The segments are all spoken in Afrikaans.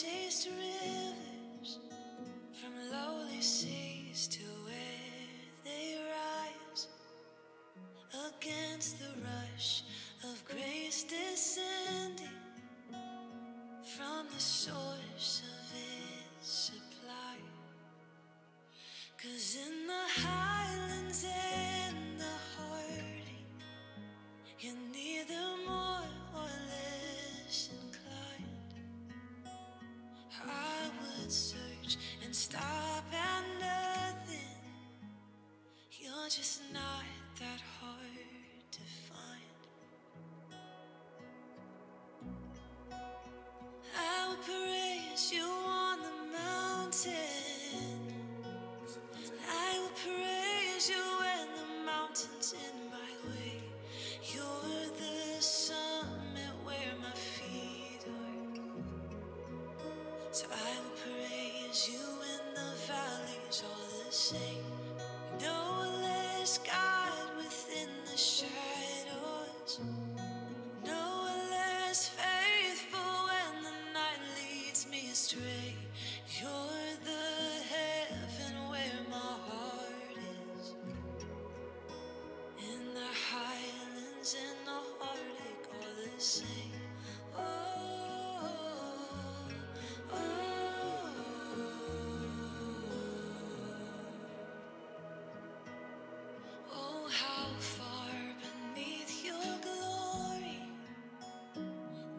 chased rivers from lowly seas to where they rise against the rush of grace descending from the source of its supply. 'Cause in the highlands and the heartache, you're neither more or less inclined. I would search and stop at nothing. You're just not that hard to find. I will praise you on the mountain. I will praise you when the mountain's in my way. You're the summit where my feet are. So I will praise you in the valleys all the same. No less God within the shadows. No less faithful when the night leads me astray. You're the heaven where my heart is. In the highlands and the heartache all the same. Oh, oh, oh, how far beneath your glory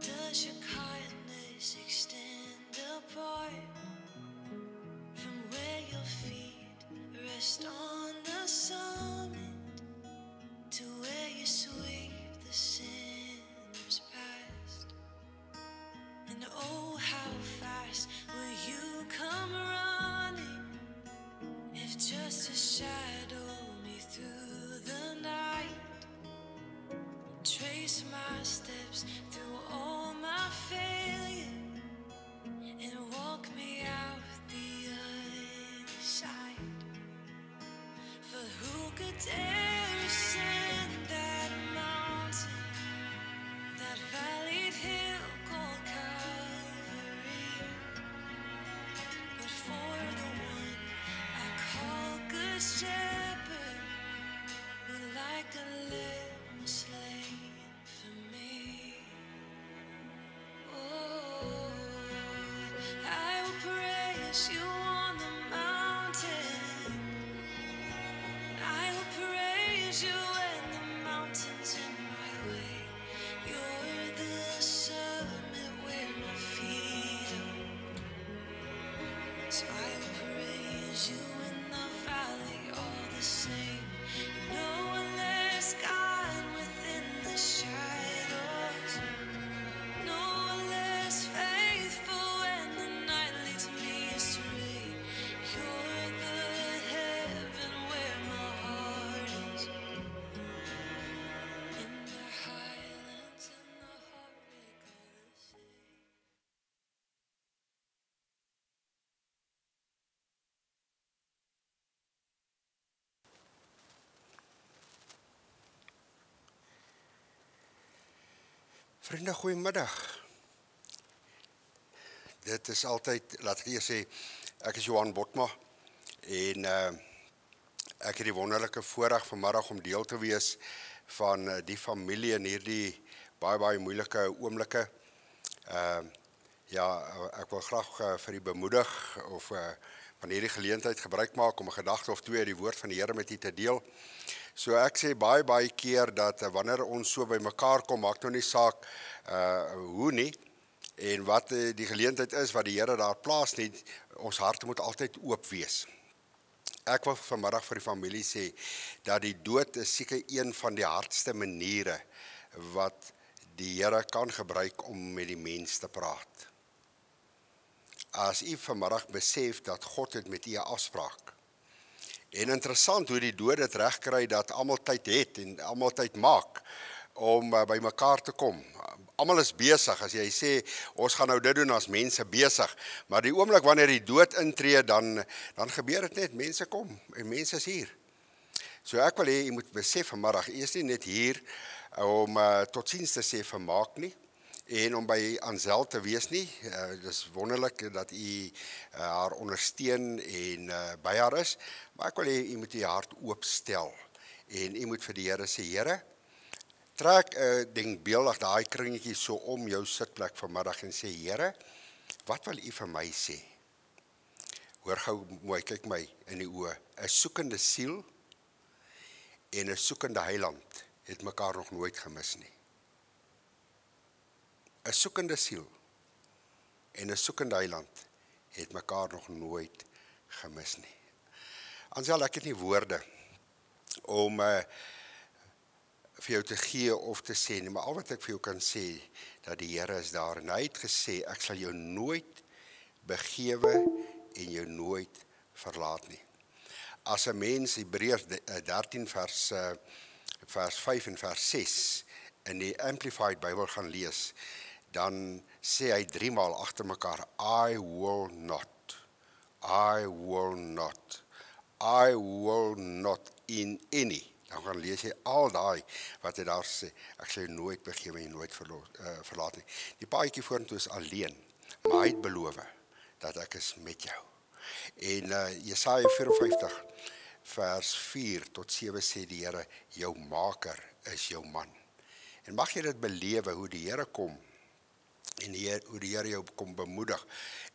does your kindness extend apart from where your feet rest on the summit to where you sweep the sinners past. And oh, how fast will you come running if just to shadow me through the night. Trace my steps through all my failure and walk me out the other side. For who could dare ascend that mountain, that valleyed hill called Calvary? But for the one I call Good Shepherd, who like a lamb was slain for me. Oh, I will praise you on the mountain. I will praise you when the mountain's in my way. You're the summit where my feet are. So I will praise you in the valley all the same. No one less God within the shadows. No one less faithful when the night leads me astray. You're the heaven where my heart is. In the highlands and the heartache all the same. Vriende, goeiemiddag. Dit is altyd, laat ek eers sê, ek is Johan Botma en ek het die wonderlike voorreg vanmiddag om deel te wees van die familie in hierdie baie moeilike oomblikke. Ja, ek wil graag vir u bemoedig of van hierdie geleentheid gebruik maak om 'n gedagte of twee uit die woord van die Here met u te deel. So ek sê baie keer dat wanneer ons so by mekaar kom, maak nou nie saak hoe nie en wat die geleentheid is wat die Here daar plaas nie, ons harte moet altyd oop wees. Ek wil vanmiddag vir die familie sê dat die dood is seker een van die hardste maniere wat die Here kan gebruik om met die mens te praat. As u vanmiddag besef dat God het met u 'n afspraak. En interessant hoe die dood dit reg kry dat almal tyd het en almal tyd maak om by mekaar te kom. Almal is besig, as jy sê, ons gaan nou dit doen as mense besig, maar die oomblik wanneer die dood intree, dan gebeur dit net, mense kom en mense is hier. So ek wil hê, jy moet besef vanmiddag, jy is nie net hier om totsiens te sê vermaak nie, en om by Ansel te wees nie. Dis wonderlik dat u haar ondersteun en by haar is, maar ek wil hê u moet u hart oopstel en u moet vir die Here sê, Here, trek denkbeeldig daai kringetjie so om jou sitplek vanmiddag en sê, Here, wat wil u vir my sê? Hoor gou mooi, kyk my in die oë. 'n Soekende siel en 'n soekende heiland het mekaar nog nooit gemis nie. 'n Soekende siel en 'n soekende heiland het mekaar nog nooit gemis nie. Ansel, ek het nie woorde om vir jou te gee of te sê nie, maar al wat ek vir jou kan sê, dat die Here is daar en hy het gesê, ek sal jou nooit begewe en jou nooit verlaat nie. As 'n mens Hebreërs 13 vers 5 en vers 6 in die Amplified Bybel gaan lees, dan sê hy 3 maal agter mekaar, I will not, I will not, I will not in any. Dan gaan lees jy al daai wat hy daar sê, ek sal jou nooit begewe en nooit verlaat nie. Die paadjie vorentoe is alleen, maar hy het beloof dat ek is met jou. En Jesaja 54 vers 4 tot 7 sê die Here, jou maker is jou man. En mag jy dit belewe hoe die Here kom en hoe die Here jou kom bemoedig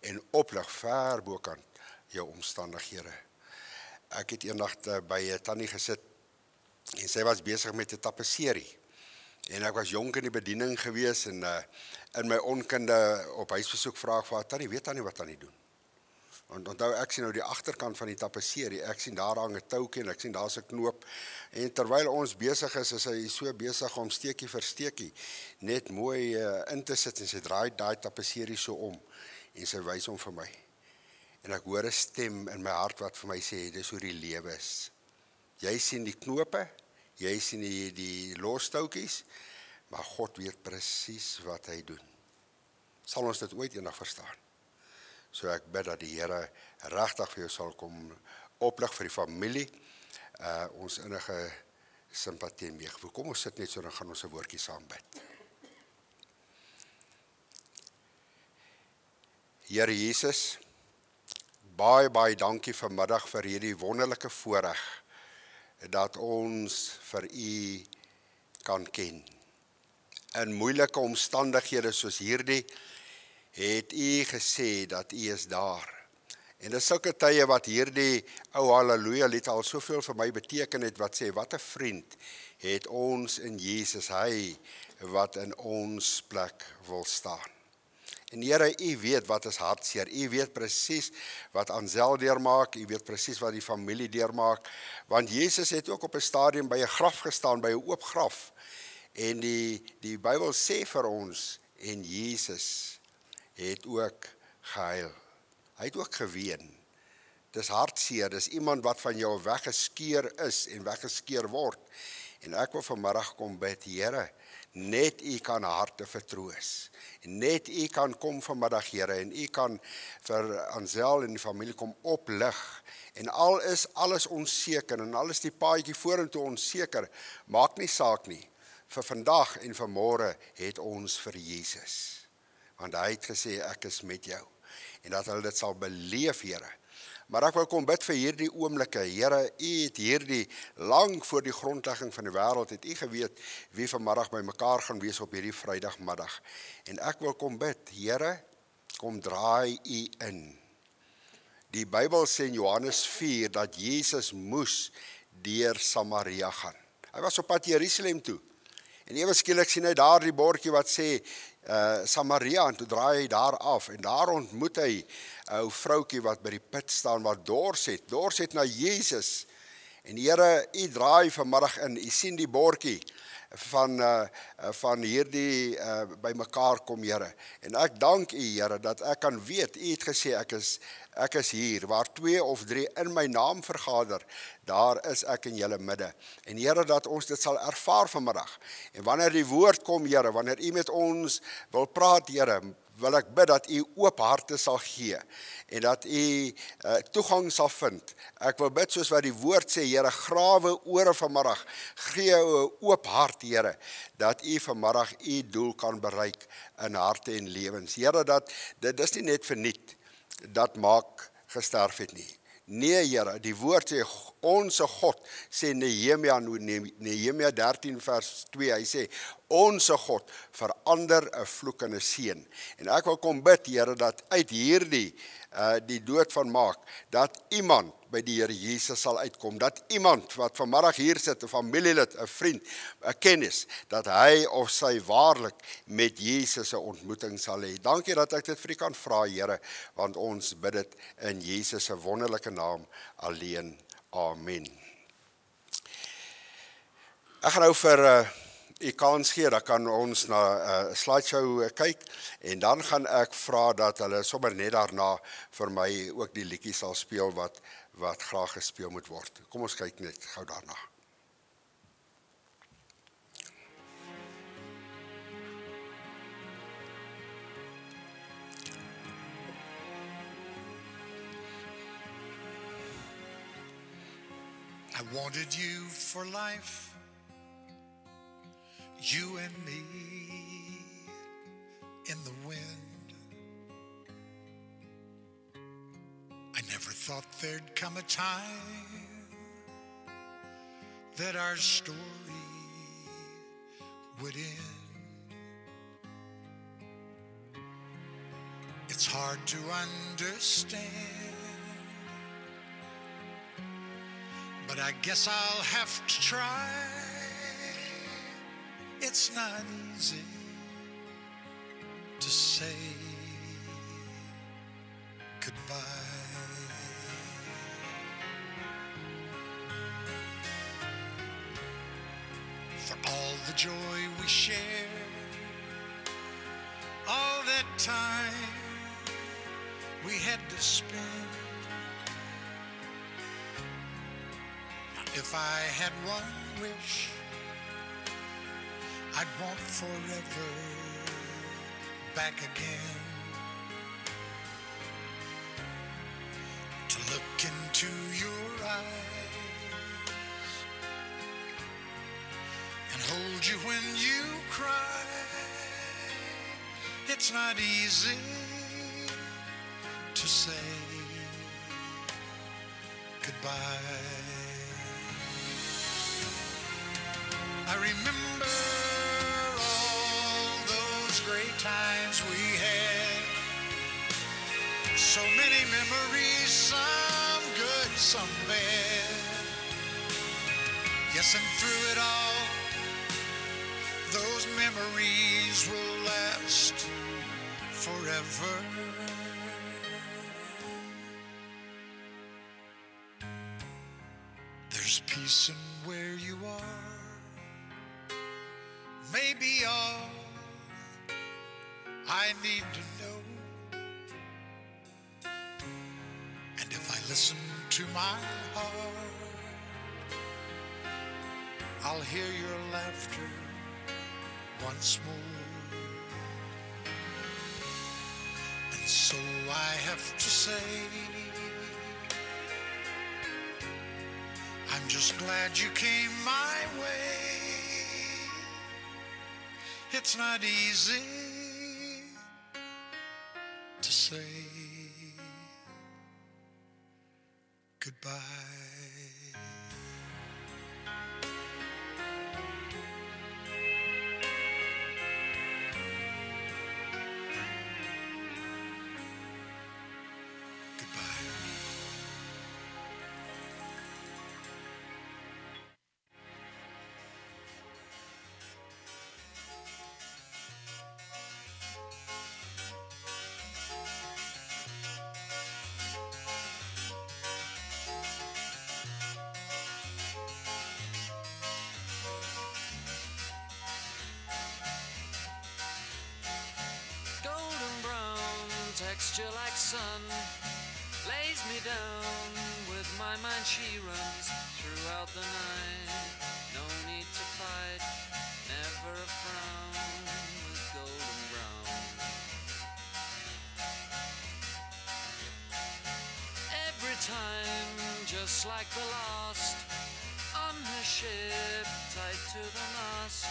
en oplig ver bokant jou omstandighede. Ek het eendag by Tannie gesit en sy was besig met 'n tapisserie. En ek was jonk in die bediening gewees en in my onkunde op huisbesoek vra ek vir haar, Tannie, weet Tannie wat Tannie doen? Want onthou, ek sien nou die agterkant van die tapisserie, ek sien daar hang 'n toukie en ek sien daar's 'n knoop. En terwyl ons besig is hy so besig om steekie vir steekie net mooi in te sit en sy draai daai tapisserie so om en sy wys hom vir my. En ek hoor 'n stem in my hart wat vir my sê, dis hoe die lewe is. Jy sien die knope, jy sien die lostoukies, maar God weet presies wat hy doen. Sal ons dit ooit eendag verstaan? So ek bid dat die Here regtig vir jou sal kom oplig vir die familie, ons innige simpatie en meegevoel. Kom ons sit net so, dan gaan ons 'n woordjie saam bid. Here Jesus, baie dankie vanmiddag vir hierdie wonderlike voorreg dat ons vir u kan ken. In moeilike omstandighede soos hierdie het u gesê dat u is daar. En dis sulke tye wat hierdie ou haleluja lied al soveel vir my beteken het, wat sê, wat 'n vriend het ons in Jesus, hy wat in ons plek wil staan. En Here, u weet wat is hartseer, u weet presies wat Ansel deurmaak, u weet presies wat die familie deurmaak, want Jesus het ook op 'n stadium by 'n graf gestaan, by 'n oop graf. En die Bybel sê vir ons, en Jesus het ook gehuil. Hy het ook geween. Dis hartseer, dis iemand wat van jou weggeskeur is en weggeskeur word. En ek wil vanmiddag kom bid, Here, net u kan harte vertroos. Net u kan kom vanmiddag, Here, en u kan vir Ansel en die familie kom oplig. En al is alles onseker en al is die paadjie vorentoe onseker, maak nie saak nie. Vir vandag en vir môre het ons vir Jesus. Want hy het gesê, ek is met jou. En dat hulle dit sal beleef, Here. Maar ek wil kom bid vir hierdie oomblikke. Here, u het hierdie lang voor die grondlegging van die wêreld, het u geweet wie vanmiddag by mekaar gaan wees op hierdie Vrydagmiddag. En ek wil kom bid, Here, kom draai u in. Die Bybel sê in Johannes 4 dat Jesus moes deur Samaria gaan. Hy was op pad Jerusalem toe. En ewe skielik sien hy daar die bordjie wat sê Samaria, en toe draai hy daar af en daar ontmoet hy 'n ou vroutjie wat by die put staan wat dors het na Jesus. En Here, u draai vanmiddag in, u sien die bordjie van hierdie by mekaar kom, Here. En ek dank u, Here, dat ek kan weet, u het gesê ek is hier, waar 2 of 3 in my naam vergader, daar is ek in julle midde. En Here, dat ons dit sal ervaar vanmiddag. En wanneer die woord kom, Here, wanneer u met ons wil praat, Here, wil ek bid dat u oop harte sal gee en dat u toegang sal vind. Ek wil bid soos wat die woord sê, Here, grawe ore vanmiddag, gee 'n oop hart, Here, dat u vanmiddag u doel kan bereik in harte en lewens. Here, dat dit is nie net verniet dat Mark gesterf het nie. Nee, Here, die woord sê, onse God, sê Nehemia 13 vers 2, hy sê, onse God verander 'n vloek in 'n seën. En ek wil kom bid, Here, dat uit hierdie, die dood van Mark, dat iemand by die Here Jesus sal uitkom, dat iemand wat vanmiddag hier sit, 'n familielid, 'n vriend, 'n kennis, dat hy of sy waarlik met Jesus 'n ontmoeting sal hê. Dankie dat ek dit vir U kan vra, Here, want ons bid dit in Jesus se wonderlike naam alleen. Amen. Ek gaan nou vir u kans gee, dan kan ons na 'n slideshow kyk en dan gaan ek vra dat hulle sommer net daarna vir my ook die liedjie sal speel wat graag gespeel moet word. Kom ons kyk net gou daarna. I wanted you for life, you and me in the wind. I never thought there'd come a time that our story would end. It's hard to understand, but I guess I'll have to try. It's not easy to say goodbye. For all the joy we shared, all that time we had to spend. If I had one wish, I'd want forever back again. To look into your eyes and hold you when you cry. It's not easy to say goodbye. I remember all those great times we had. So many memories, some good, some bad. Yes, and through it all, those memories will last forever. There's peace in where you are. Maybe all I need to know. And if I listen to my heart, I'll hear your laughter once more. And so I have to say, I'm just glad you came my way. It's not easy to say goodbye. Texture like sun lays me down. With my mind she runs throughout the night. No need to fight, never a frown. With golden brown time, just like the last, on her ship, tied to the mast,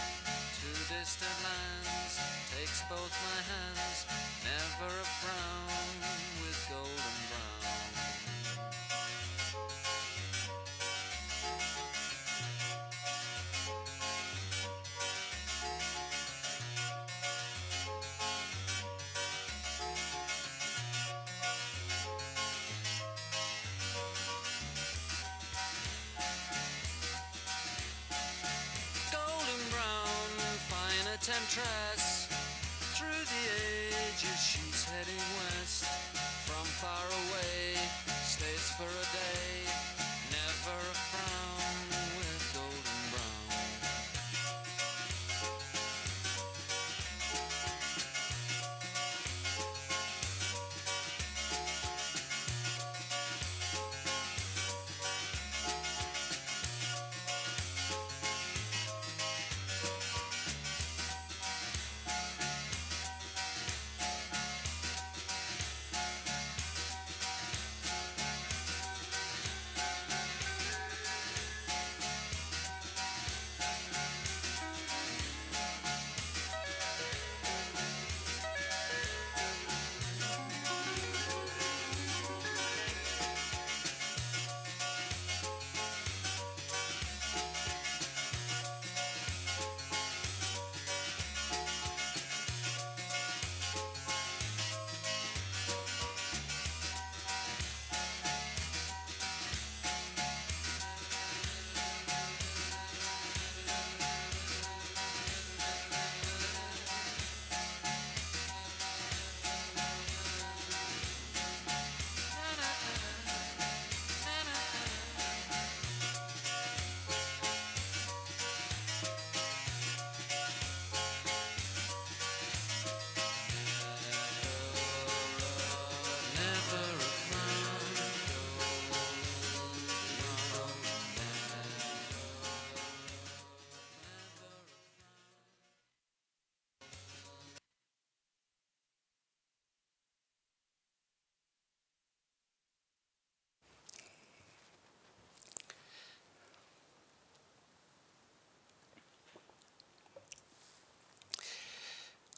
to distant lands, takes both my hands, never a frown, with golden brown. Temptress, through the ages she's heading west, from far away, stays for a day, never a frown, with golden brown.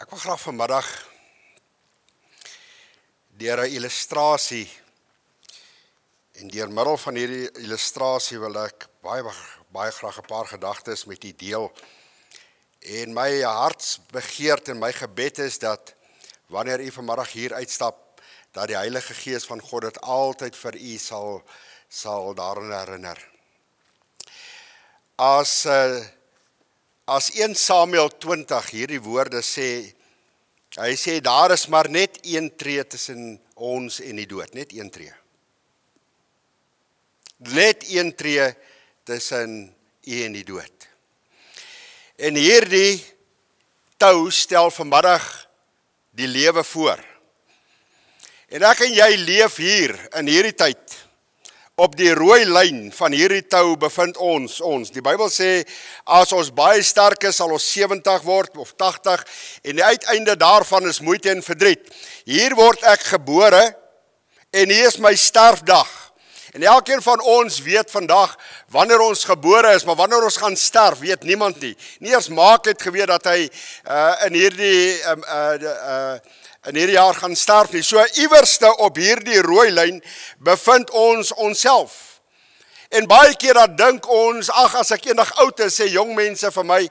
Ek wil graag vanmiddag deur 'n illustrasie en deur middel van hierdie illustrasie wil ek baie graag 'n paar gedagtes met u deel. En my hartsbegeerte en my gebed is dat wanneer u vanmiddag hier uitstap, dat die Heilige Gees van God dit altyd vir u sal daaraan herinner. As 1 Samuel 20 hierdie woorde sê, hy sê daar is maar net een tree tussen ons en die dood, net een tree. Net een tree tussen u en die dood. En hierdie tou stel vanmiddag die lewe voor. En ek en jy leef hier in hierdie tyd. Op die rooi lyn van hierdie tou bevind ons. Die Bybel sê, as ons baie sterk is, sal ons 70 word of 80, en die uiteinde daarvan is moeite en verdriet. Hier word ek gebore, en hier is my sterfdag. En elkeen van ons weet vandag, wanneer ons gebore is, maar wanneer ons gaan sterf, weet niemand nie. Nie eers Maak het geweet dat hy in hierdie jaar gaan sterf nie. So iewerste op hierdie rooi lyn bevind ons onsself. En baie keer dan dink ons, as ek eendag oud is, sê jong mense vir my,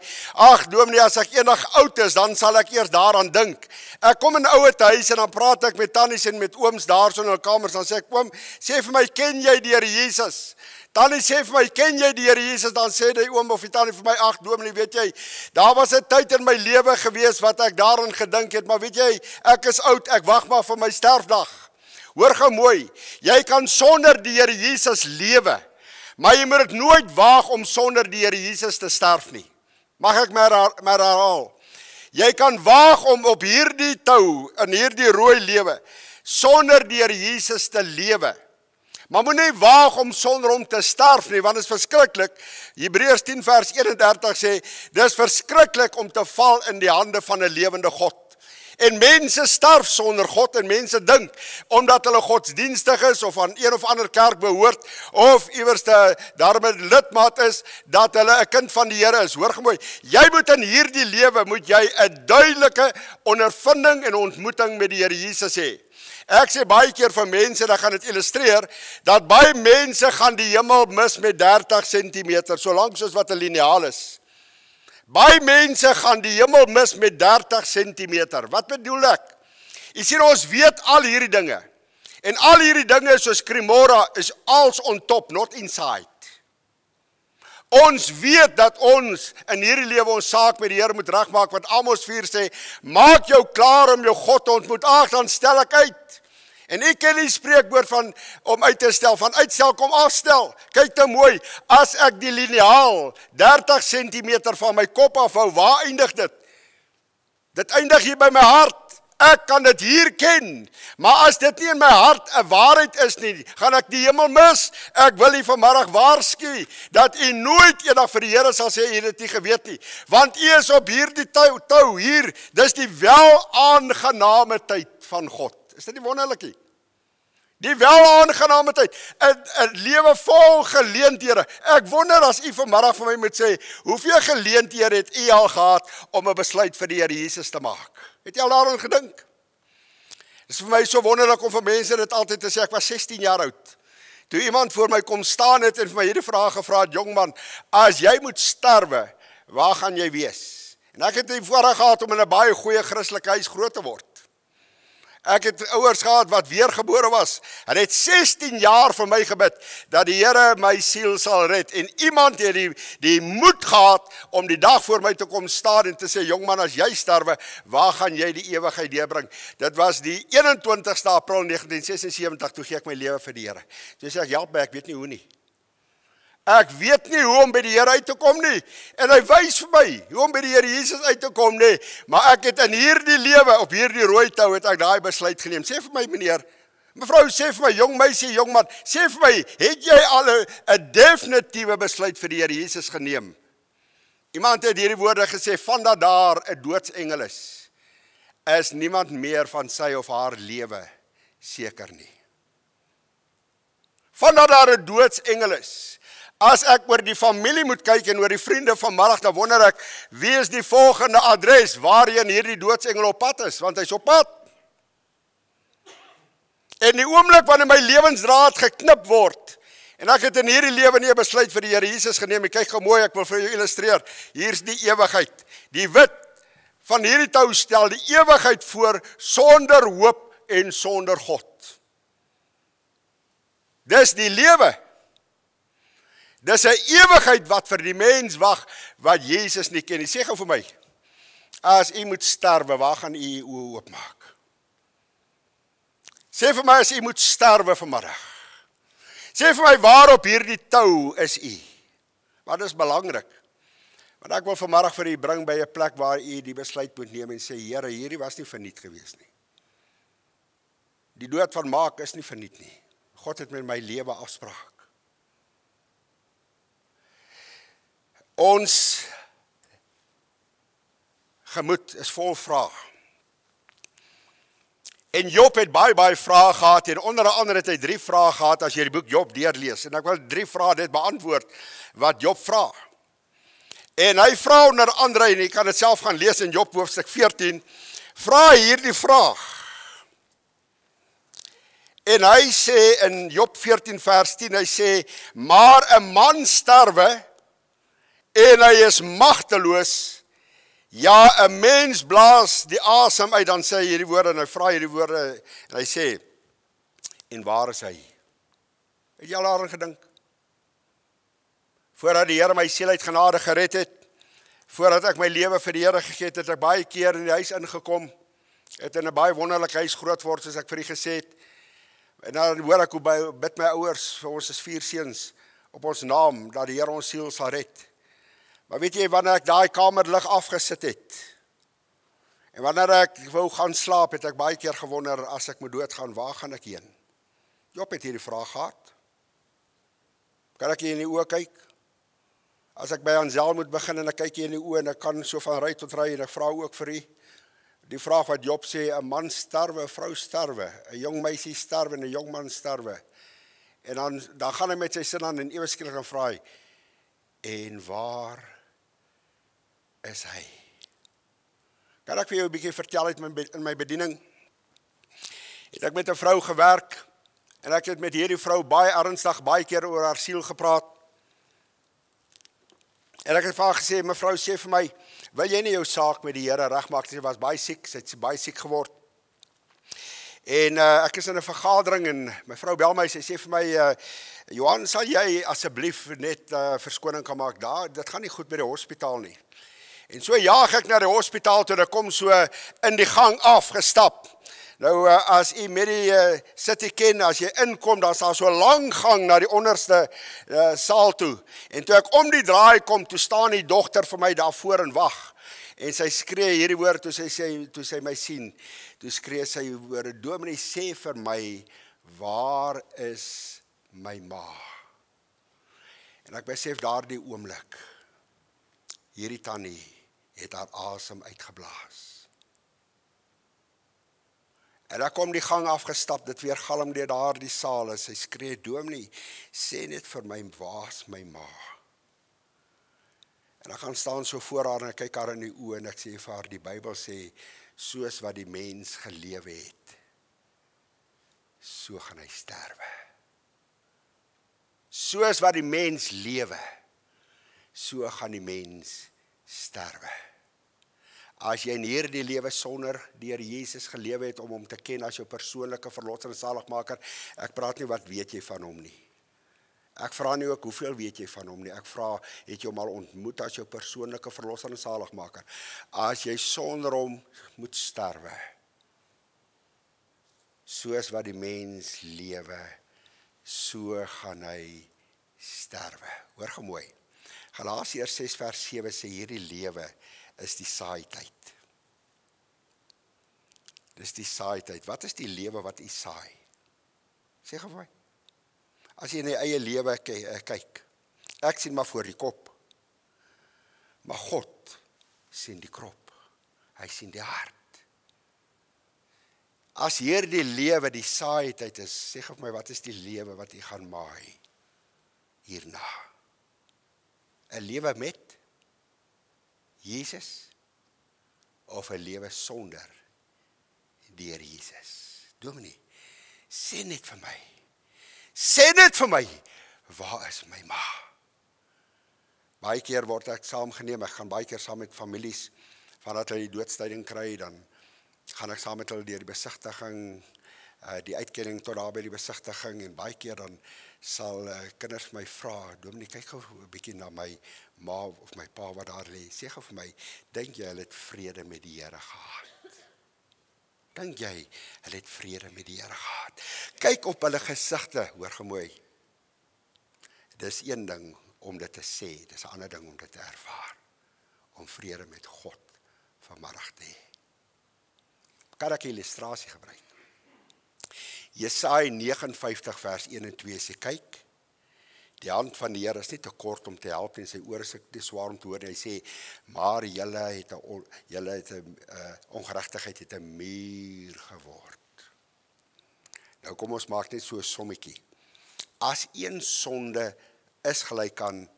dominee, as ek eendag oud is, dan sal ek eers daaraan dink. Ek kom in 'n ouete huis en dan praat ek met tannies en met ooms daar so in hulle kamers, dan sê ek, oom, sê vir my, ken jy die Here Jesus? Tannie sê vir my, ken jy die Here Jesus? Dan sê die oom of die tannie vir my, dominee, weet jy, daar was 'n tyd in my lewe gewees wat ek daaraan gedink het, maar weet jy, ek is oud, ek wag maar vir my sterfdag. Hoor gou mooi, jy kan sonder die Here Jesus lewe, maar jy moet dit nooit waag om sonder die Here Jesus te sterf nie. Mag ek maar herhaal. Jy kan waag om op hierdie tou, in hierdie rooi lewe, sonder die Here Jesus te lewe. Maar moet nie waag om sonder hom te sterf nie, want dit is verskriklik. Hebreërs 10 vers 31 sê, dis verskriklik om te val in die hande van 'n lewende God. En mense sterf sonder God en mense dink, omdat hulle godsdienstig is of aan een of ander kerk behoort, of iewers daarmee lidmaat is, dat hulle 'n kind van die Here is. Hoor mooi, jy moet in hierdie lewe, moet jy 'n duidelike ondervinding en ontmoeting met die Here Jesus hê. Ek sê baie keer vir mense, dan gaan dit illustreer, dat baie mense gaan die hemel mis met 30 cm, so lank soos wat 'n liniaal is. Baie mense gaan die hemel mis met 30 cm. Wat bedoel ek? Jy sien, ons weet al hierdie dinge. En al hierdie dinge soos Cremora is als on top, not inside. Ons weet dat ons in hierdie lewe ons saak met die Here moet regmaak, wat Amos 4 sê, maak jou klaar om jou God te ontmoet. Ag, dan stel ek uit. En ek ken die spreekwoord van om uit te stel, van uitstel kom afstel. Kyk nou mooi, as ek die liniaal 30 cm van my kop afhou, waar eindig dit? Dit eindig hier by my hart. Ek kan dit hier ken, maar as dit nie in my hart 'n waarheid is nie, gaan ek die hemel mis. Ek wil u vanmiddag waarsku, dat u nooit eendag vir die Here sal sê, u het dit nie geweet nie, want u is op hierdie tou hier, dis die welaangename tyd van God. Is dit nie wonderlik nie? Die welaangename tyd, 'n lewe vol geleenthede. Ek wonder as u vanmiddag vir my moet sê, hoeveel geleenthede het u al gehad om 'n besluit vir die Here Jesus te maak? Het jy al daaraan gedink? Dit is vir my so wonderlik om vir mense dit altyd te sê. Ek was 16 jaar oud. Toe iemand voor my kom staan het en vir my hierdie vraag gevra het, jongman, as jy moet sterwe, waar gaan jy wees? En ek het die voorreg gehad om in 'n baie goeie Christelike huis groot te word. Ek het ouers gehad wat weergebore was. Hulle het 16 jaar vir my gebid, dat die Here my siel sal red. En iemand het die moed gehad om die dag voor my te kom staan en te sê, jongman, as jy sterwe, waar gaan jy die ewigheid deurbring? Dit was die 21ste April 1976, toe gee ek my lewe vir die Here. Toe sê ek, help my, ek weet nie hoe nie. Ek weet nie hoe om by die Here uit te kom nie. En hy wys vir my hoe om by die Here Jesus uit te kom nie. Maar ek het in hierdie lewe, op hierdie rooi tou, het ek daai besluit geneem. Sê vir my, meneer, mevrou, sê vir my, jong meisie, jong man, sê vir my, het jy al 'n definitiewe besluit vir die Here Jesus geneem? Iemand het hierdie woorde gesê, van dat daar 'n doodsengel is niemand meer van sy of haar lewe seker nie. Van dat daar 'n doodsengel is. As ek oor die familie moet kyk en oor die vriende vanmiddag, dan wonder ek, wie is die volgende adres waarheen hierdie doodsengel op pad is, want hy's op pad. En die oomblik wanneer my lewensdraad geknip word, en ek het in hierdie lewe nie 'n besluit vir die Here Jesus geneem, kyk gou mooi, ek wil vir jou illustreer, hier's die ewigheid. Die wit van hierdie tou stel die ewigheid voor, sonder hoop en sonder God. Dis die lewe. Dis 'n ewigheid wat vir die mens wag, wat Jesus nie ken nie. Sê gou vir my, as u moet sterwe, waar gaan u u oë oopmaak? Sê vir my, as u moet sterwe vanmiddag. Sê vir my, waar op hierdie tou is u? Maar dit is belangrik. Want ek wil vanmiddag vir u bring by 'n plek waar u die besluit moet neem en sê, Here, hierdie was nie verniet gewees nie. Die dood van Maak is nie verniet nie. God het met my lewe afspraak. Ons gemoed is vol vrae. En Job het baie vrae gehad, en onder andere het hy 3 vrae gehad as jy die boek Job deurlees. En ek wil 3 vrae dit beantwoord wat Job vra. En hy vra onder andere, en jy kan dit self gaan lees in Job hoofstuk 14, vra hierdie vraag. En hy sê in Job 14 vers 10, hy sê, maar 'n man sterwe, en hy is magteloos. Ja, 'n mens blaas die asem uit, dan sê hy hierdie woorde, en hy vra hierdie woorde, en hy sê, en waar is hy? Het jy al daaraan gedink? Voordat die Here my siel uit genade gered het, voordat ek my lewe vir die Here gegee het ek baie keer in die huis ingekom, het in 'n baie wonderlike huis groot word, soos ek vir u gesê het, en dan hoor ek hoe bid my ouers, vir ons is 4 seuns, op ons naam, dat die Here ons siel sal red. Maar weet jy, wanneer ek daai kamerlig afgesit het, en wanneer ek wou gaan slaap, het ek baie keer gewonder, as ek moet doodgaan, waar gaan ek heen? Job het hierdie vraag gehad. Kan ek hier in die oë kyk? As ek by Ansel moet begin, en ek kyk hier in die oë, en ek kan so van ry tot ry, en ek vra ook vir u, die vraag wat Job sê, 'n man sterwe, 'n vrou sterwe, 'n jong meisie sterwe en 'n jong man sterwe. En dan gaan hy met sy sin aan en ewe skielik dan vra hy, en waar is hy? Kan ek vir jou 'n bietjie vertel uit in my bediening? Het ek met 'n vrou gewerk, en ek het met hierdie vrou baie ernstig, baie keer oor haar siel gepraat. En ek het vir haar gesê, mevrou sê vir my, wil jy nie jou saak met die Here regmaak? Sy was baie siek, sy het baie siek geword. En ek is in 'n vergadering en my vrou bel my, sy sê vir my, Johan, sal jy asseblief net verskoning kan maak daar? Dit gaan nie goed by die hospitaal nie. En so jaag ek na die hospitaal toe, ek kom so in die gang afgestap. Nou, as u met die city ken, as jy inkom, dan is daar so 'n lang gang na die onderste saal toe. En toe ek om die draai kom, toe staan die dogter vir my daar voor en wag. En sy skree hierdie woord, toe sy my sien, toe skree sy woorde, Dominee, sê vir my, waar is my ma? En ek besef daardie oomblik, hierdie tannie het haar asem uitgeblaas. En ek kom die gang afgestap, dit weer galm deur daardie saal, en sy skree, Dominee, sê net vir my, waar's my ma? En ek gaan staan so voor haar, en ek kyk haar in die oë, en ek sê vir haar, die Bybel sê, soos wat die mens gelewe het, so gaan hy sterwe. Soos wat die mens lewe, so gaan die mens sterwe. As jy in hierdie lewe sonder die Here Jesus gelewe het om hom te ken as jou persoonlike verlosser en saligmaker, ek praat nie wat weet jy van hom nie. Ek vra nie ook hoeveel weet jy van hom nie. Ek vra, het jy hom al ontmoet as jou persoonlike verlosser en saligmaker? As jy sonder hom moet sterwe, soos wat die mens lewe, so gaan hy sterwe. Hoor gou mooi. Galasiërs 6 vers 7 sê hierdie lewe is die saaityd. Dis die saaityd. Wat is die lewe wat u saai? Sê gou vir my. As jy in die eie lewe kyk, ek sien maar voor die kop. Maar God sien die krop. Hy sien die hart. As hierdie lewe die saaityd is, sê gou vir my, wat is die lewe wat u gaan maai hierna? 'n lewe met Jesus of 'n lewe sonder die Here Jesus? Dominee, sê net vir my, waar is my ma? Baie keer word ek saamgeneem, ek gaan baie keer saam met families, vandat hulle die doodstyding kry, dan gaan ek saam met hulle deur die besigtiging, die uitkenning tot daar by die besigtiging, en baie keer dan sal kinders my vra, Dominee, kyk gou 'n bietjie na my ma of my pa wat daar lê. Sê gou vir my, dink jy hulle het vrede met die Here gehad? Dink jy hulle het vrede met die Here gehad? Kyk op hulle gesigte, hoor gemooi. Dis een ding om dit te sê, dis 'n ander ding om dit te ervaar. Om vrede met God vanmiddag te hê. Kan ek 'n illustrasie gebruik? Jesaja 59 vers 1 en 2 sê, kyk, die hand van die Here is nie te kort om te help en sy ore is te swaar om te hoor. Hy sê, maar julle het 'n ongeregtigheid het 'n muur geword. Nou kom ons maak net so 'n sommetjie. As een sonde is gelyk aan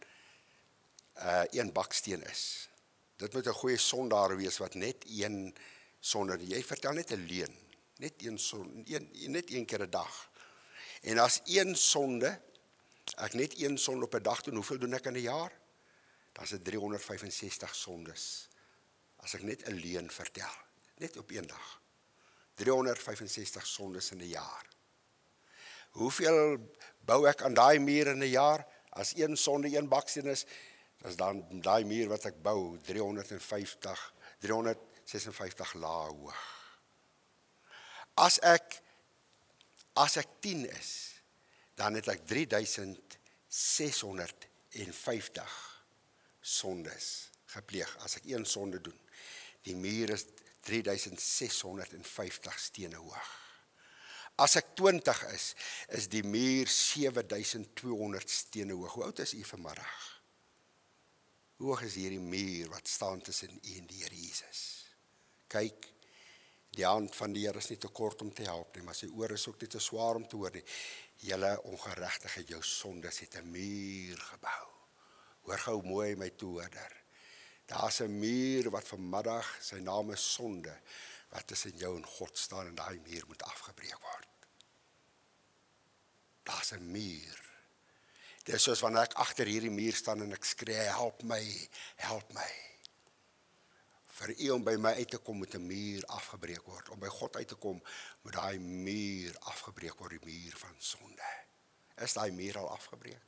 een baksteen is. Dit moet 'n goeie sondaar wees wat net een sonde. Jy vertel net 'n leuen. Net een keer 'n dag. En as een sonde, ek net een sonde op 'n dag doen, hoeveel doen ek in 'n jaar? Dan is dit 365 sondes. As ek net 'n leuen vertel, net op een dag. 365 sondes in 'n jaar. Hoeveel bou ek aan daai muur in 'n jaar? As een sonde een baksteen is, dan daai muur wat ek bou 356 lae hoog. As ek 10 is, dan het ek 3650 sondes gepleeg, as ek een sonde doen. Die muur is 3650 stene hoog. As ek 20 is die muur 7200 stene hoog. Hoe oud is u vanmiddag? Hoe hoog is hierdie muur wat staan tussen u en die Here Jesus? Kyk, Die hand van die Here is nie te kort om te help nie, maar sy oor is ook nie te swaar om te hoor nie. Julle ongeregtigheid, jou sondes het 'n muur gebou. Hoor gou mooi my toehoorder. Daar's 'n muur wat vanmiddag, sy naam is sonde, wat tussen jou en God staan en daai muur moet afgebreek word. Daar's 'n muur. Dit is soos wanneer ek agter hierdie muur staan en ek skree, help my, help my. Vir u om by my uit te kom moet 'n muur afgebreek word. Om by God uit te kom moet daai muur afgebreek word, die muur van sonde. Is daai muur al afgebreek?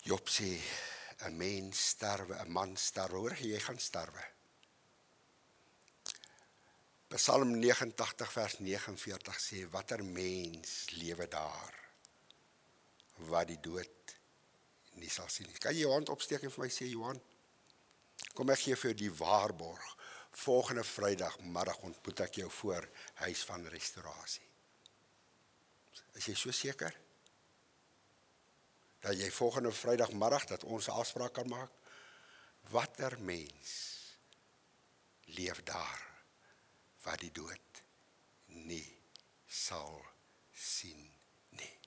Job sê, 'n mens sterwe, 'n man sterwe. Hoor jy gaan sterwe. Psalm 89 vers 49 sê, watter mens lewe daar, wat die dood nie sal sien nie. Kan jy jou hand opsteek en vir my sê, Johan, kom ek gee vir jou die waarborg, volgende Vrydagmiddag ontmoet ek jou voor Huis van Restaurasie. Is jy so seker? Dat jy volgende Vrydagmiddag, dat ons 'n afspraak kan maak? Watter mens leef daar, wat die dood nie sal sien nie.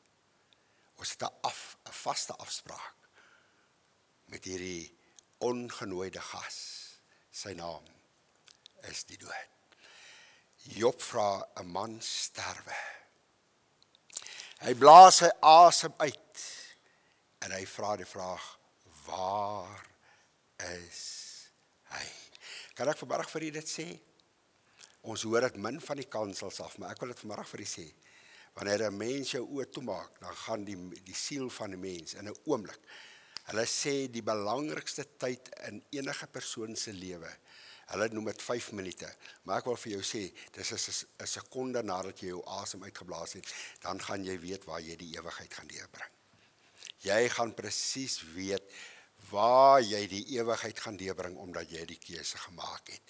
Ons het 'n vaste afspraak met hierdie ongenooide gas. Sy naam is die dood. Job vra, 'n man sterwe. Hy blaas sy asem uit en hy vra die vraag, waar is hy? Kan ek vanmiddag vir u dit sê? Ons hoor dit min van die kansels af, maar ek wil dit vanmiddag vir u sê. Wanneer 'n mens jou oë toemaak, dan gaan die siel van die mens in 'n oomblik. Hulle sê die belangrikste tyd in enige persoon se lewe. Hulle noem dit 5 minute, maar ek wil vir jou sê, dis 'n sekonde nadat jy jou asem uitgeblaas het, dan gaan jy weet waar jy die ewigheid gaan deurbring. Jy gaan presies weet waar jy die ewigheid gaan deurbring, omdat jy die keuse gemaak het.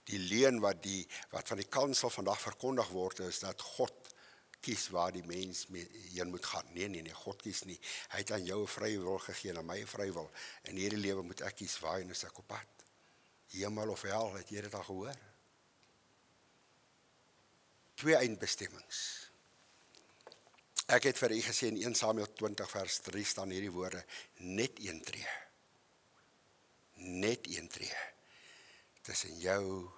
Die leuen wat van die kansel vandag verkondig word, is dat God kies waar die mens heen moet gaan. Nee, God kies nie. Hy het aan jou 'n vrye wil gegee, aan my 'n vrye wil. In hierdie lewe moet ek kies waarheen is ek op pad. Hemel of hel, het jy dit al gehoor? 2 eindbestemmings. Ek het vir u gesê in 1 Samuel 20 vers 3 staan hierdie woorde, net een tree. Net een tree. Tussen jou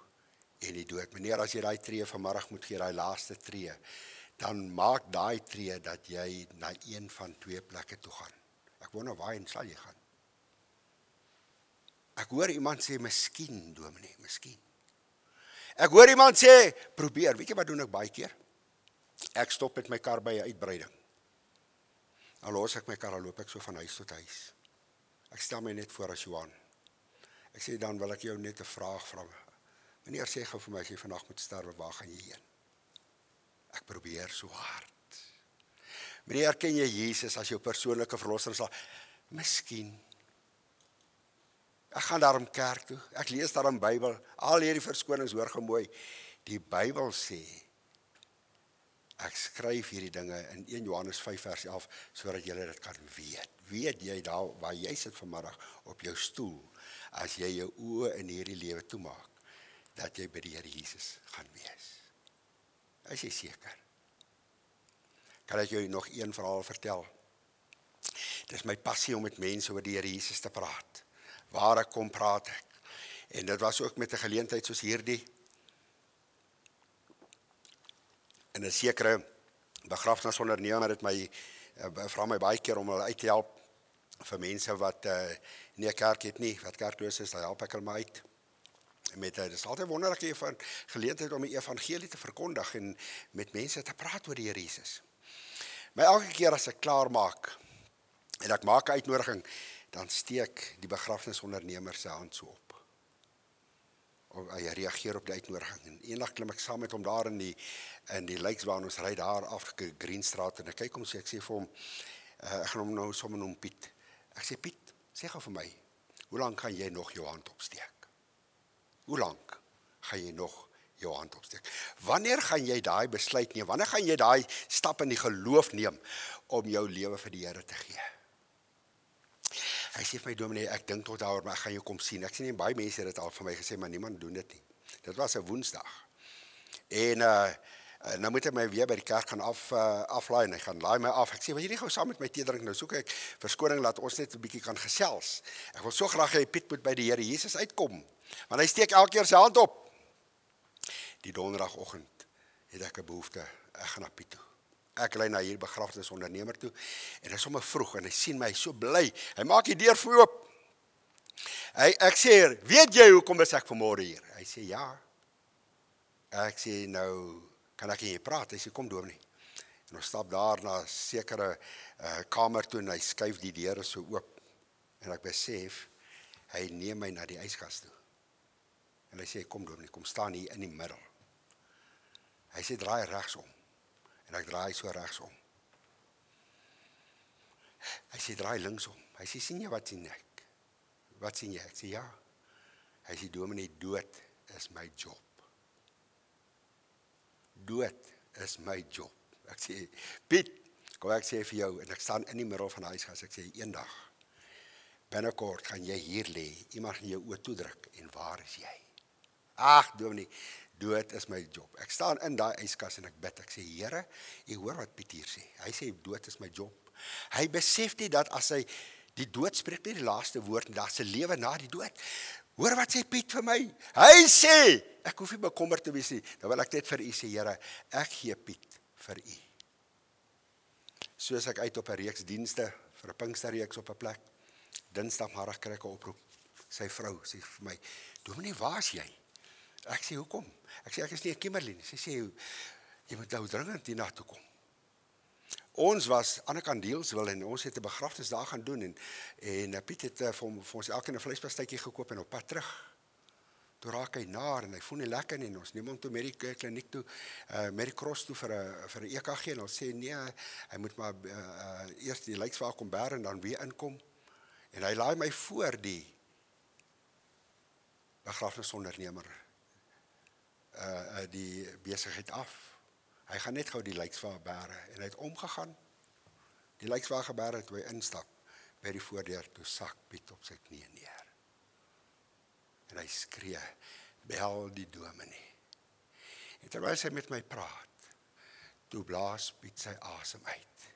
en die dood. Meneer, as jy daai tree vanmiddag moet gee, daai laaste tree, dan maak daai tree dat jy na een van 2 plekke toe gaan. Ek wonder waarheen sal jy gaan? Ek hoor iemand sê, miskien, dominee, miskien. Ek hoor iemand sê, probeer. Weet jy wat doen ek baie keer? Ek stop met my kar by 'n uitbreiding. Dan los ek my kar, dan loop ek so van huis tot huis. Ek stel my net voor as Johan. Ek sê, dan wil ek jou net 'n vraag vra. Meneer, sê gou vir my, as jy vandag moet sterwe, waar gaan jy heen? Ek probeer so hard. Meneer, ken jy Jesus as jou persoonlike verlosser? Miskien. Ek gaan daarom kerk toe. Ek lees daarom Bybel. Al hierdie verskonings, hoor gemooi. Die Bybel sê, ek skryf hierdie dinge in 1 Johannes 5 vers 11, sodat jy dit kan weet. Weet jy daar, waar jy sit vanmiddag op jou stoel, as jy jou oë in hierdie lewe toemaak, dat jy by die Here Jesus gaan wees. Is jy seker? Kan ek jou nog een verhaal vertel? Dit is my passie om met mense oor die Here Jesus te praat. Waar ek kom, praat ek. En dit was ook met 'n geleentheid soos hierdie. En 'n sekere begrafnisondernemer het my vra my baie keer om hulle uit te help vir mense wat nie 'n kerk het nie, wat kerkloos is, dan help ek hulle maar uit. Dit is altyd wonderlik van geleentheid om die evangelie te verkondig en met mense te praat oor die Here Jesus. Maar elke keer as ek klaar maak en ek maak 'n uitnodiging, dan steek die begrafnisondernemer sy hand so op. Hy reageer op die uitnodiging. En eendag klim ek saam met hom daar in die lijksbaan, ons ry daar af, Greenstraat, en ek kyk hom, ek sê vir hom, ek gaan hom nou sommer noem Piet. Ek sê, Piet, sê gou vir my, hoe lank gaan jy nog jou hand opsteek? Hoe lank gaan jy nog jou hand opsteek? Wanneer gaan jy daai besluit neem? Wanneer gaan jy daai stap in die geloof neem om jou lewe vir die Here te gee? Hy sê vir my, dominee, ek dink tot daaroor, maar ek gaan jou kom sien. Ek sê nie, baie mense het dit al vir my gesê, maar niemand doen dit nie. Dit was 'n Woensdag. En nou moet hy my weer by die kerk gaan aflaai, en hy gaan laai my af. Ek sê, wil jy nie gou saam met my tee drink? Nou soek ek verskoning, laat ons net 'n bietjie kan gesels. Ek wil so graag hê Piet moet by die Here Jesus uitkom, want hy steek elke keer sy hand op. Die donderdagoggend het ek 'n behoefte, ek gaan na Piet toe. Ek ry na hier begrafnisondernemer toe, en hy is sommer vroeg, en hy sien my, hy is so bly, hy maak die deur vir oop. Ek sê, weet jy hoekom is ek vanmôre hier? Hy sê, ja. Ek sê, nou, kan ek en jy praat? Hy sê, kom dominee. En ons stap daar na 'n sekere kamer toe, en hy skuif die deure so oop. En ek besef, hy neem my na die yskas toe. En hy sê, kom dominee, kom staan hier in die middel. Hy sê, draai regsom. En ek draai so regsom. Hy sê, draai linksom. Hy sê, sien jy wat sien ek? Wat sien jy? Ek sê, ja. Hy sê, dominee, dood is my job. Dood is my job. Ek sê, Piet, kom ek sê vir jou, en ek staan in die middel van die yskas, ek sê, eendag, binnekort gaan jy hier lê, iemand gaan jou oë toedruk, en waar is jy? Ag, dominee, dood is my job. Ek staan in daai yskas en ek bid, ek sê, Here, jy hoor wat Piet hier sê. Hy sê, dood is my job. Hy besef nie dat as hy, die dood spreek nie die laaste woord, en daar's 'n lewe na die dood. Hoor wat sê Piet vir my? Hy sê, ek hoef nie bekommerd te wees nie. Dan wil ek net vir u sê, Here, ek gee Piet vir u. Soos ek uit op 'n reeks dienste, vir 'n Pinksterreeks op 'n plek, Dinsdagmiddag kry ek 'n oproep. Sy vrou sê vir my, dominee, waar is jy? Ek sê, hoekom? Ek sê, ek is nie 'n Kimberley nie. Sy sê, jy moet nou dringend hier na toe kom. Ons was aan die kant Deelswil, en ons het 'n begrafnis daar gaan doen, en Piet het vir ons elkeen 'n vleispastytjie gekoop, en op pad terug, toe raak hy naar, en hy voel nie lekker nie, en ons neem hom toe met die kliniek toe, met die cross toe vir 'n EKG, en ons sê, nee, hy moet maar eers die lijkswagen kom bære, en dan weer inkom, en hy laai my voor die begrafnisondernemer, die besigheid af. Hy gaan net gou die lijkswagen bære, en hy het omgegaan, die lijkswagen bære, toe hy instap, by die voordeur, toe sak Piet op sy knieë neer. En hy skree, bel die dominee. En terwyl hy met my praat, toe blaas Piet sy asem uit.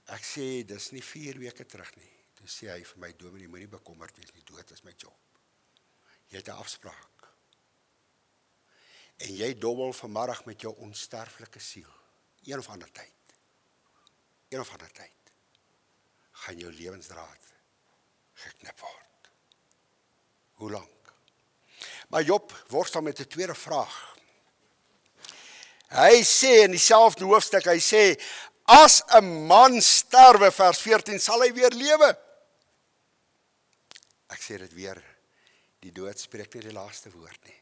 Ek sê, dis nie 4 weke terug nie. Toe sê hy vir my, dominee, moenie bekommerd wees nie, dood is my job. Jy het 'n afspraak. En jy dobbel vanmiddag met jou onsterflike siel. Een of ander tyd, gaan jou lewensdraad geknip word. Hoe lank? Maar Job worstel met 'n tweede vraag. Hy sê in dieselfde hoofstuk, hy sê, as 'n man sterwe, vers 14, sal hy weer lewe. Ek sê dit weer, die dood spreek nie die laaste woord nie.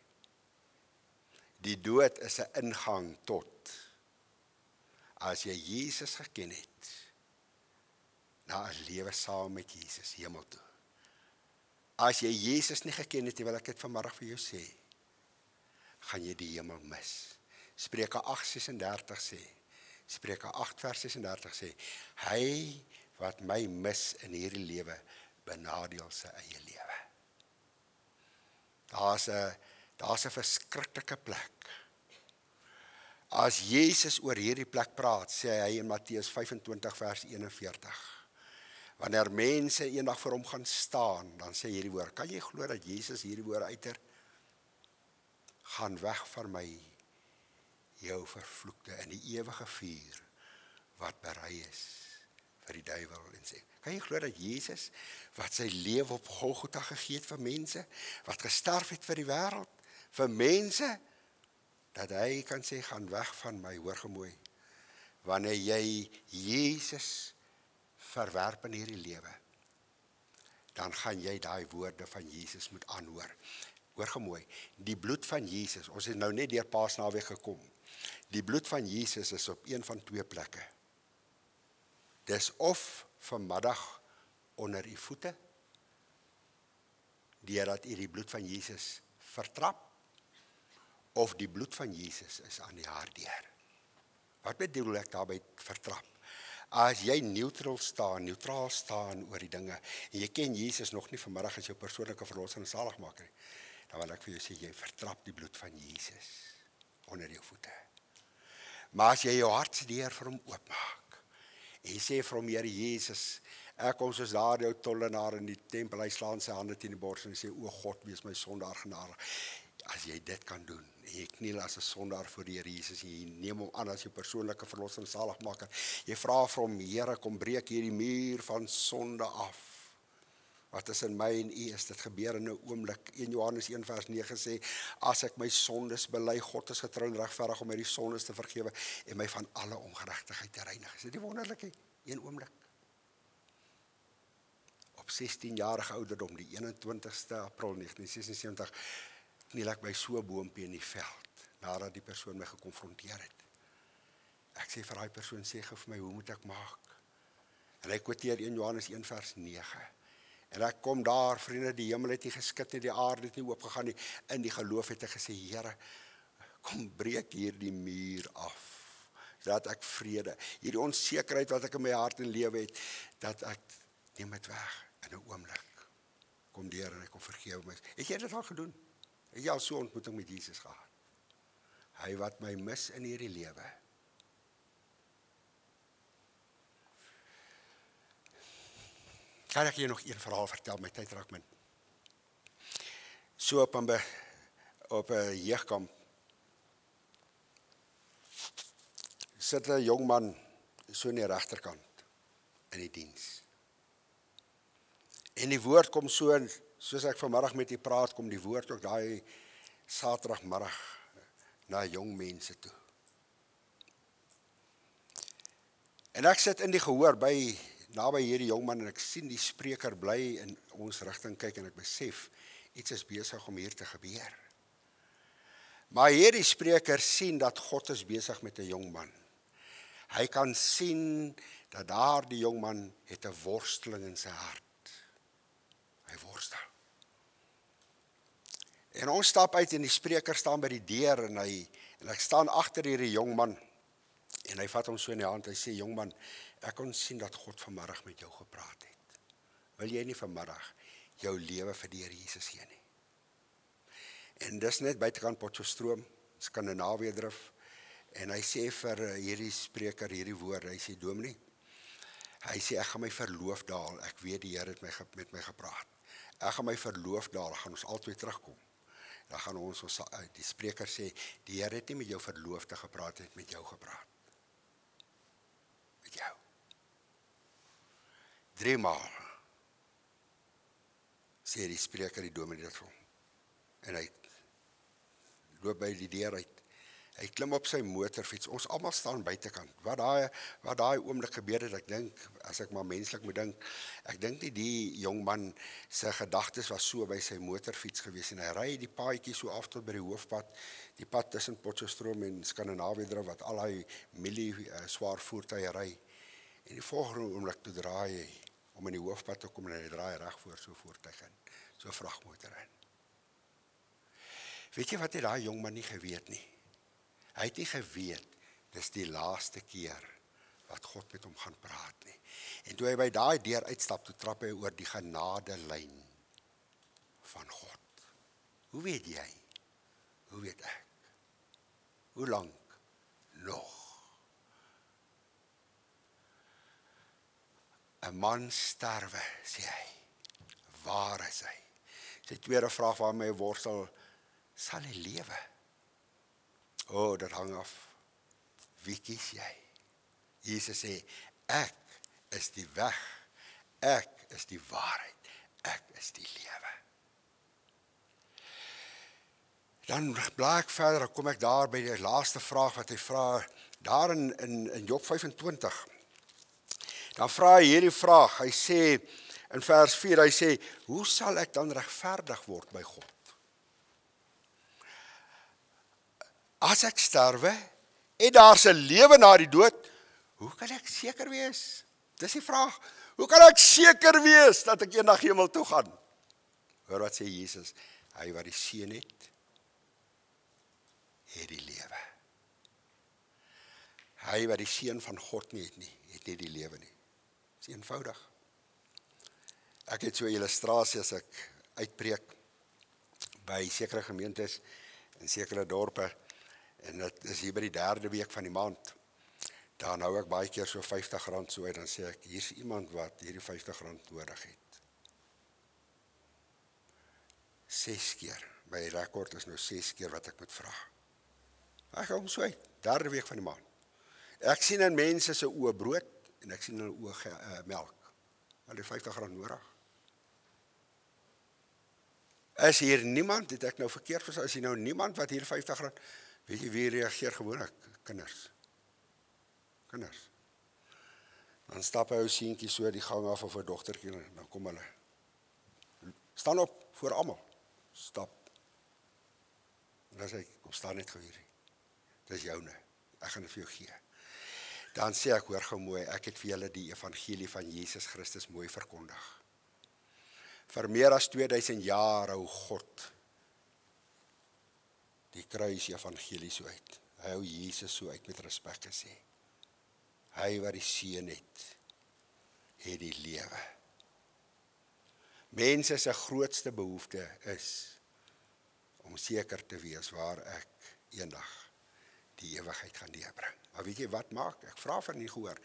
Die dood is 'n ingang tot, as jy Jesus geken het, na 'n lewe saam met Jesus, hemel toe. As jy Jesus nie geken het, wil ek dit vanmiddag vir jou sê, gaan jy die hemel mis. Spreuke 8:36 sê, Spreuke 8 vers 36 sê, hy wat my mis in hierdie lewe, benadeel sy eie lewe. Daar's 'n verskriklike plek. As Jesus oor hierdie plek praat, sê hy in Matteus 25 vers 41, wanneer mense eendag vir hom gaan staan, dan sê hierdie woord, kan jy glo dat Jesus hierdie woord uiter? Gaan weg van my, jou vervloekte, in die ewige vuur, wat berei is vir die duiwel en sê. Kan jy glo dat Jesus, wat sy lewe op Golgotha gegee het vir mense, wat gesterf het vir die wêreld, vir mense, dat hy kan sê, gaan weg van my, hoor gemooi, wanneer jy Jesus verwerp in hierdie lewe, dan gaan jy daai woorde van Jesus moet aanhoor. Hoor gemooi, die bloed van Jesus, ons het nou net deur Paasnaweek gekom, die bloed van Jesus is op een van 2 plekke. Dis of vanmiddag onder u voete, deurdat u die bloed van Jesus vertrap, of die bloed van Jesus is aan die haardeur. Wat bedoel ek daarby vertrap? As jy neutraal staan oor die dinge, en jy ken Jesus nog nie vanmiddag as jou persoonlike verlosser en saligmaker nie, dan wil ek vir jou sê, jy vertrap die bloed van Jesus onder jou voete. Maar as jy jou hartsdeur vir hom oopmaak, en jy sê vir hom, Here Jesus, ek kom soos daar jou tollenaar in die tempel, hy slaan sy hande teen die bors en sê, o God, wees my sondaar genadig. As jy dit kan doen, en jy kniel as 'n sondaar voor die Here Jesus, en jy neem hom aan as jou persoonlike verlosser en saligmaker, jy vra vir hom, Here, kom breek hierdie muur van sonde af. Wat is in my en u is, dit gebeur in 'n oomblik. 1 Johannes 1 vers 9 sê, as ek my sondes bely, God is getrou en regverdig om my die sondes te vergewe en my van alle ongeregtigheid te reinig. Is dit nie wonderlik nie? 1 oomblik. Op 16-jarige ouderdom, die 21ste April 1976, kniel ek by so 'n boompie in die veld, nadat die persoon my gekonfronteer het. Ek sê vir daai persoon, sê gou vir my, hoe moet ek maak? En hy quoteer 1 Johannes 1 vers 9. En ek kom daar, vriende, die hemel het nie geskit nie, die aarde het nie oopgegaan nie, in die geloof het ek gesê, Here, kom breek hierdie muur af, dat ek vrede, hierdie onsekerheid wat ek in my hart en lewe het, dat ek neem dit weg, in 'n oomblik, kom deur en ek kom vergewe my. Het jy dit al gedoen? Het jy al so ontmoeting met Jesus gehad? Hy wat my mis in hierdie lewe. Kan ek hier nog een verhaal vertel, my tyd raak min. So op 'n jeugkamp sit 'n jong man so in die regterkant in die diens. En die woord kom so, soos ek vanmiddag met u praat, kom die woord ook daai Saterdagmiddag na jong mense toe. En ek sit in die gehoor naby hierdie jong man en ek sien die spreker bly in ons rigting kyk en ek besef, iets is besig om hier te gebeur. Maar hierdie spreker sien dat God is besig met 'n jong man. Hy kan sien dat daar die jong man het 'n worsteling in sy hart. Hy worstel. En ons stap uit en die spreker staan by die deur en ek staan agter hierdie jong man en hy vat hom so in die hand. Hy sê, jong man, ek kon sien dat God vanmiddag met jou gepraat het. Wil jy nie vanmiddag jou lewe vir die Here Jesus gee nie? En dis net buitekant Potchefstroom, Skandinawië drif. En hy sê vir hierdie spreker hierdie woorde, hy sê, dominee, hy sê, ek gaan my verloof daal, ek weet die Here het met my gepraat. Ek gaan my verloof daal, gaan ons albei terugkom. Dan gaan ons, die spreker sê, die Here het nie met jou verloofde gepraat, het met jou gepraat. Met jou. 3 maal sê die spreker die dominee dit vir hom. En hy loop by die deur uit. Hy klim op sy motorfiets. Ons almal staan buitekant. Wat daai oomblik gebeur het, ek dink, as ek maar menslik moet dink, ek dink nie die jong man se gedagtes was so by sy motorfiets gewees en hy ry die paadjie so af tot by die hoofpad, die pad tussen Potchefstroom en Skandinawië drif wat al hy swaar voertuie ry. En die volgende oomblik toe draai hy om in die hoofpad te kom en hy draai reg voor so voertuig in, so vragmotor in. Weet jy wat het daai jong man nie geweet nie? Hy het nie geweet, dis die laaste keer wat God met hom gaan praat nie. En toe hy by daai deur uitstap, toe trap hy oor die genadelyn van God. Hoe weet jy? Hoe weet ek? Hoe lank nog? 'n man sterwe, sê hy. Waar is hy? Sy tweede vraag waarmee hy worstel, sal hy lewe? Dit hang af. Wie kies jy? Jesus sê, ek is die weg, ek is die waarheid, ek is die lewe. Dan blaai ek verder, dan kom ek daar by die laaste vraag wat hy vra, daar in Job 25. Dan vra hy hierdie vraag, hy sê, in vers 4, hy sê, hoe sal ek dan regverdig word by God? As ek sterwe, en daar's 'n lewe na die dood, hoe kan ek seker wees? Dis die vraag. Hoe kan ek seker wees dat ek eendag hemel toe gaan? Hoor wat sê Jesus, hy wat die seun het die lewe. Hy wat die seun van God nie het nie die lewe nie. Dit is eenvoudig. Ek het so 'n illustrasie as ek uitpreek by sekere gemeentes en sekere dorpe, en dit is hier by die 3de week van die maand. Dan hou ek baie keer so R50 so uit, dan sê ek, hier's iemand wat hierdie R50 nodig het. 6 keer, by rekord is nou 6 keer wat ek moet vra. Ek hou hom so uit, 3de week van die maand. Ek sien in mense se oë brood, en ek sien in hulle oë melk. Hulle het R50 nodig. Is hier niemand, het ek nou verkeerd verstaan, is hier nou niemand wat hier R50, weet jy wie reageer gewoonlik? Kinders. Dan stap hy ou seentjie so die gang af of 'n dogtertjie, dan kom hulle. Staan op voor almal. Stap. En dan sê ek, kom staan net gou hier. Dis joune. Ek gaan dit vir jou gee. Dan sê ek, hoor gou mooi, ek het vir julle die evangelie van Jesus Christus mooi verkondig. Vir meer as 2000 jaar hou God die kruis evangelie so uit. Hy hou Jesus so uit met respek gesê. Hy wat die seun het die lewe. Mense se grootste behoefte is om seker te wees waar ek eendag die ewigheid gaan deurbring. Maar weet jy wat maak? Ek vra van nie gehoor.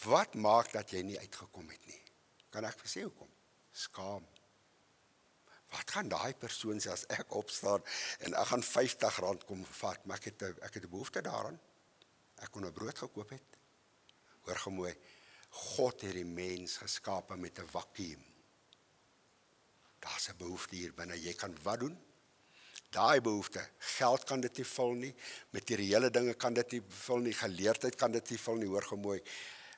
Wat maak dat jy nie uitgekom het nie? Kan ek vir sê hoekom? Skaam. Wat gaan daai persoon sê as ek opstaan en ek gaan R50 kom vat, maar ek het 'n behoefte daaraan. Ek kon 'n brood gekoop het. Hoor gou mooi, God het die mens geskape met 'n vakuum. Daar's 'n behoefte hier binne. Jy kan wat doen? Daai behoefte, geld kan dit nie vul nie, materiële dinge kan dit nie vul nie, geleerdheid kan dit nie vul nie, hoor gou mooi.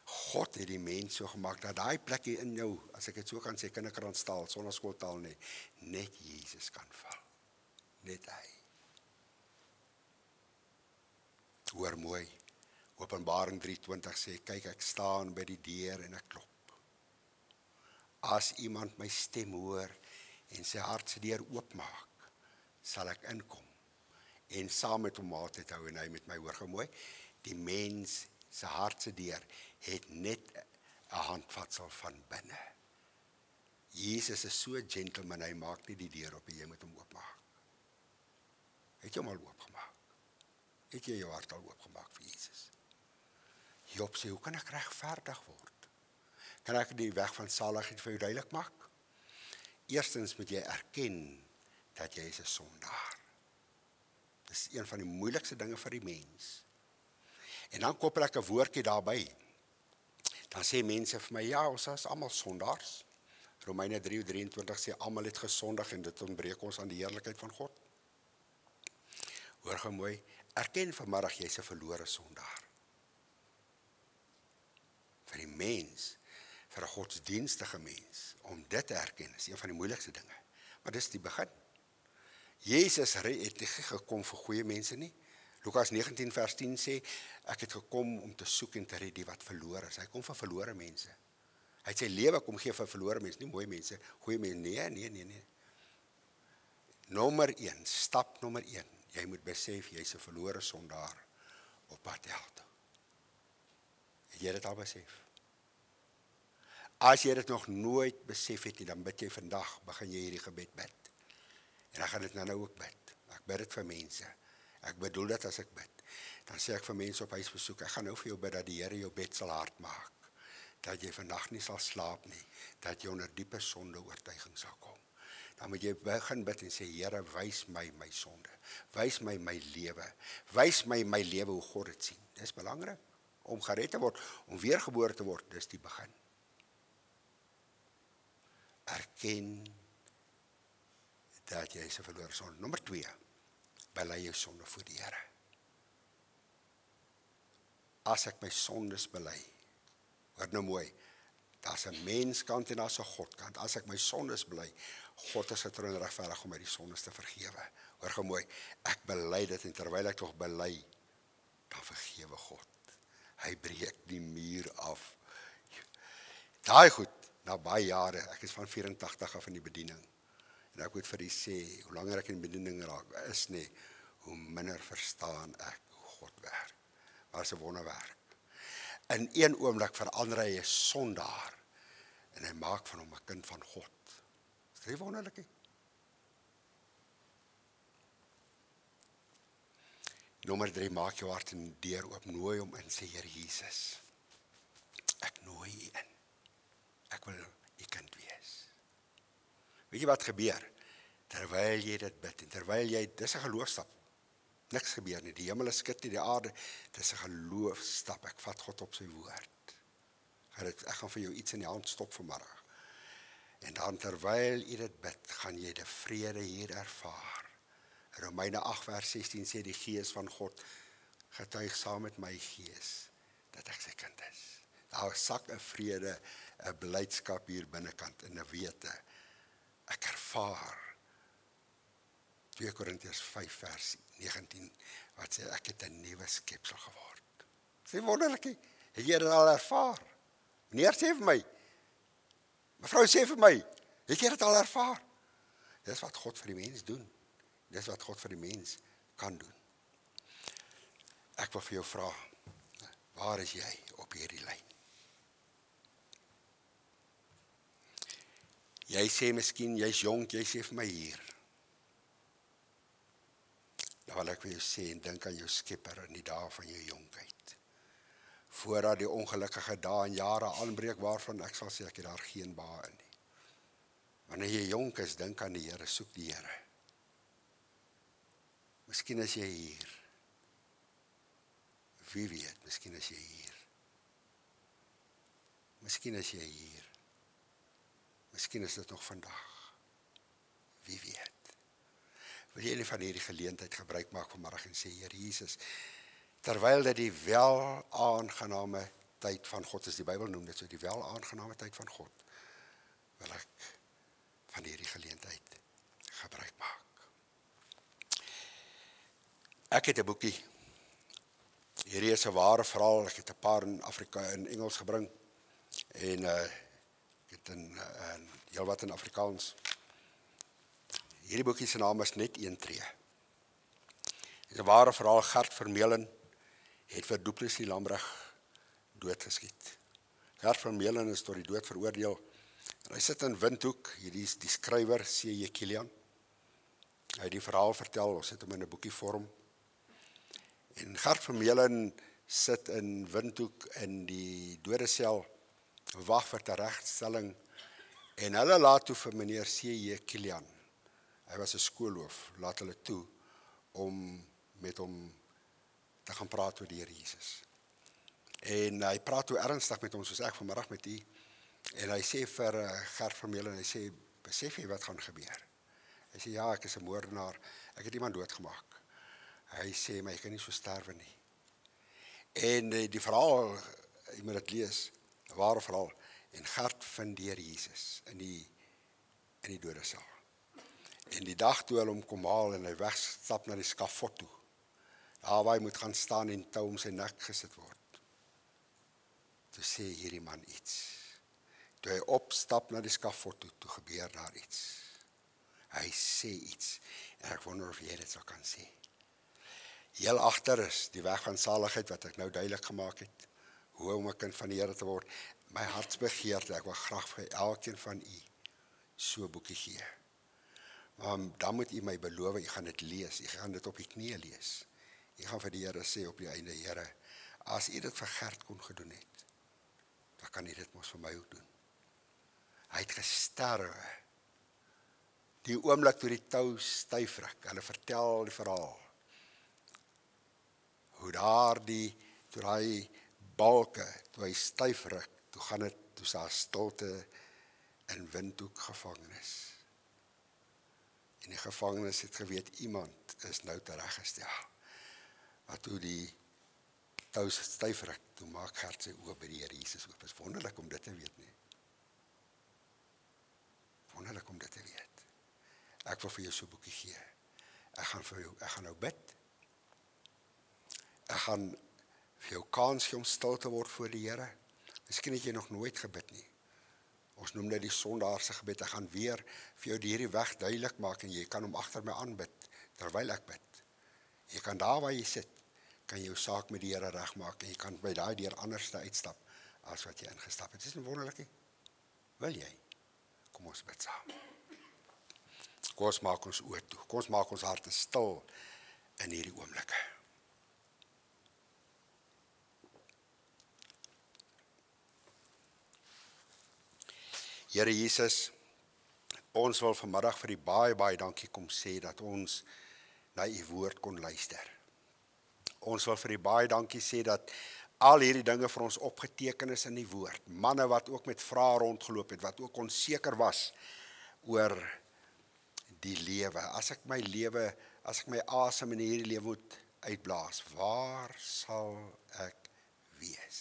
God het die mens so gemaak dat daai plekkie in jou, as ek dit so kan sê, kinderkrantstaal, sonder skooltaal nie, net Jesus kan vul. Net hy. Hoor mooi. Openbaring 3:20 sê, kyk, ek staan by die deur en ek klop. As iemand my stem hoor en sy hart se deur oopmaak, sal ek inkom en saam met hom maaltyd hou en hy met my, hoor gou mooi. Die mens se hart se deur het net 'n handvatsel van binne. Jesus is so gentleman, hy maak nie die deur op en jy moet hom oopmaak. Het jy hom al oopgemaak? Het jy jou hart al oopgemaak vir Jesus? Job sê, hoe kan ek regverdig word? Kan ek die weg van saligheid vir jou duidelik maak? Eerstens moet jy erken dat jy is 'n sondaar. Dis een van die moeilikste dinge vir die mens. En dan koppel ek 'n woordjie daarby. Dan sê mense vir my, ja, ons is almal sondaars. Romeine 3:23 sê, almal het gesondig en dit ontbreek ons aan die heerlikheid van God. Hoor gou mooi, erken vanmiddag jy's 'n verlore sondaar. Vir die mens, vir 'n godsdienstige mens, om dit te erken, is een van die moeilikste dinge. Maar dis die begin. Jesus het nie gekom vir goeie mense nie. Lukas 19 vers 10 sê, ek het gekom om te soek en te red die wat verlore is. Hy kom vir verlore mense. Hy het sy lewe kom gee vir verlore mense, nie mooi mense, goeie mense, nee. Nommer 1, stap nommer 1, jy moet besef, jy's 'n verlore sondaar op pad hel toe. Het jy dit al besef? As jy dit nog nooit besef het nie, dan bid jy vandag, begin jy hierdie gebed bid. En ek gaan dit nou ook bid. Ek bid dit vir mense. Ek bedoel dit as ek bid. Dan sê ek vir mense op huisbesoek, ek gaan nou vir jou bid dat die Here jou bed sal hard maak. Dat jy vandag nie sal slaap nie. Dat jy onder diepe sonde oortuiging sal kom. Dan moet jy begin bid en sê, Here, wys my my sonde. Wys my my lewe. Wys my my lewe hoe God dit sien. Dis belangrik. Om gered te word, om weergebore te word, dis die begin. Erken dat jy is 'n verlore sondaar. Nommer 2, bely jou sonde voor die Here. As ek my sondes bely, hoor nou mooi, daar's 'n menskant en daar's 'n Godkant. As ek my sondes bely, God is getrou en regverdig om my die sondes te vergewe. Hoor gou mooi, ek bely dit en terwyl ek tog bely, dan vergewe God. Hy breek die muur af. Daai goed, na baie jare, ek is van 84 af in die bediening. En ek moet vir u sê, hoe langer ek in die bediening raak, is nie, hoe minder verstaan ek hoe God werk. Maar is 'n wonderwerk. in een oomblik verander hy 'n sondaar en hy maak van hom 'n kind van God. Is dit wonderlik nie? Nommer 3, maak jou hart en deur oop, nooi hom in, sê Here Jesus, ek nooi u in. Ek wil u kind wees. Weet jy wat gebeur? Terwyl jy dit bid en terwyl jy, dis 'n geloofstap. Niks gebeur nie, die hemel is skud nie, die aarde, dis 'n geloofstap. Ek vat God op sy woord. Ek gaan vir jou iets in die hand stop vanmiddag. En dan terwyl jy dit bid, gaan jy die vrede hier ervaar. Romeine 8 vers 16 sê die Gees van God getuig saam met my gees dat ek sy kind is. Daar sak 'n vrede, 'n blydskap hier binnekant in 'n wete. Ek ervaar 2 Korintiërs 5 vers 19 wat sê ek het 'n nuwe skepsel geword. Sê wonderlik, het jy dit al ervaar? Meneer sê vir my, mevrou sê vir my, het jy dit al ervaar? Dis wat God vir die mens doen. Dis wat God vir die mens kan doen. Ek wil vir jou vra, waar is jy op hierdie lyn? Jy sê miskien, jy's jonk, jy sê vir my hier. Dan wil ek vir jou sê, en dink aan jou Skepper in die dae van jou jonkheid. Voordat die ongelukkige dae en jare aanbreek waarvan ek sal sê, ek het daar geen baat in nie. Wanneer jy jonk is, dink aan die Here, soek die Here. Miskien is jy hier. Wie weet, miskien is jy hier. Miskien is jy hier. Miskien is dit nog vandag. Wie weet. Wil jy nie van hierdie geleentheid gebruik maak vanmiddag en sê, Here Jesus, terwyl dit die wel aangename tyd van God is, die Bybel noem dit so, die wel aangename tyd van God, wil ek van hierdie geleentheid gebruik maak. Ek het 'n boekie. Hierdie is 'n ware verhaal. Ek het 'n paar in Engels gebring en ek het heel wat in Afrikaans. Hierdie boekie se naam is Net een tree. Dit is 'n ware verhaal. Gert Vermeulen het vir Du Plessis Lambrig doodgeskiet. Gert Vermeulen is tot die dood veroordeel. En hy sit in Windhoek. Hierdie is die skrywer C.J. Kilian. Hy het die verhaal vertel. Ons het hom in 'n boekie vorm. En Gert Vermeulen sit in Windhoek in die dodesel, wag vir teregstelling, en hulle laat toe vir meneer C.J. Kilian, hy was 'n skoolhoof, laat hulle toe, om met hom te gaan praat oor die Here Jesus. En hy praat toe ernstig met hom, soos ek vanmiddag met u, en hy sê vir Gert Vermeulen, hy sê, besef jy wat gaan gebeur? Hy sê, ja, ek is 'n moordenaar, ek het iemand doodgemaak. Hy sê, maar ek kan nie so sterwe nie. En die verhaal, jy moet dit lees, 'n ware verhaal, en Gert vind die Here Jesus in die dodesel. En die dag toe hulle hom kom haal en hy wegstap na die skafot toe, daar waar hy moet gaan staan en tou om sy nek gesit word, toe sê hierdie man iets. Toe hy opstap na die skafot toe gebeur daar iets. Hy sê iets, en ek wonder of jy dit sal kan sê. Heel agter is die weg van saligheid wat ek nou duidelik gemaak het, hoe om 'n kind van die Here te word. My hartsbegeerte, ek wil graag vir elkeen van u so 'n boekie gee. Maar dan moet u my beloof, u gaan dit lees, u gaan dit op die knieë lees. U gaan vir die Here sê op die einde, Here, as u dit vir Gert kon gedoen het, dan kan u dit mos vir my ook doen. Hy het gesterwe. Die oomblik toe die tou styf ruk, hulle vertel die verhaal. Hoe toe daai balke, toe hy styf ruk, toe gaan dit, toe is daar stilte in Windhoek gevangenis. En die gevangenis het geweet, iemand is nou tereggestel. Maar toe die tou styf ruk, toe maak Gert sy oë by die Here Jesus oop. Is wonderlik om dit te weet, nie? Wonderlik om dit te weet. Ek wil vir jou so 'n boekie gee. Ek gaan nou bid. Ek gaan vir jou kans gee om stil te word voor die Here. Miskien het jy nog nooit gebid nie. Ons noem dit die sondaarse gebed. Ek gaan weer vir jou hierdie weg duidelik maak en jy kan hom agter my aanbid terwyl ek bid. Jy kan daar waar jy sit, kan jy jou saak met die Here regmaak en jy kan by daai deur anderste uitstap as wat jy ingestap het. Dis nie wonderlik nie. Wil jy? Kom ons bid saam. Kom ons maak ons oë toe. Kom ons maak ons harte stil in hierdie oomblikke. Here Jesus, ons wil vanmiddag vir die baie dankie kom sê dat ons na u woord kon luister. Ons wil vir die baie dankie sê dat al hierdie dinge vir ons opgeteken is in die woord. Manne wat ook met vrae rondgeloop het, wat ook onseker was oor die lewe. As ek my asem in hierdie lewe moet uitblaas, waar sal ek wees?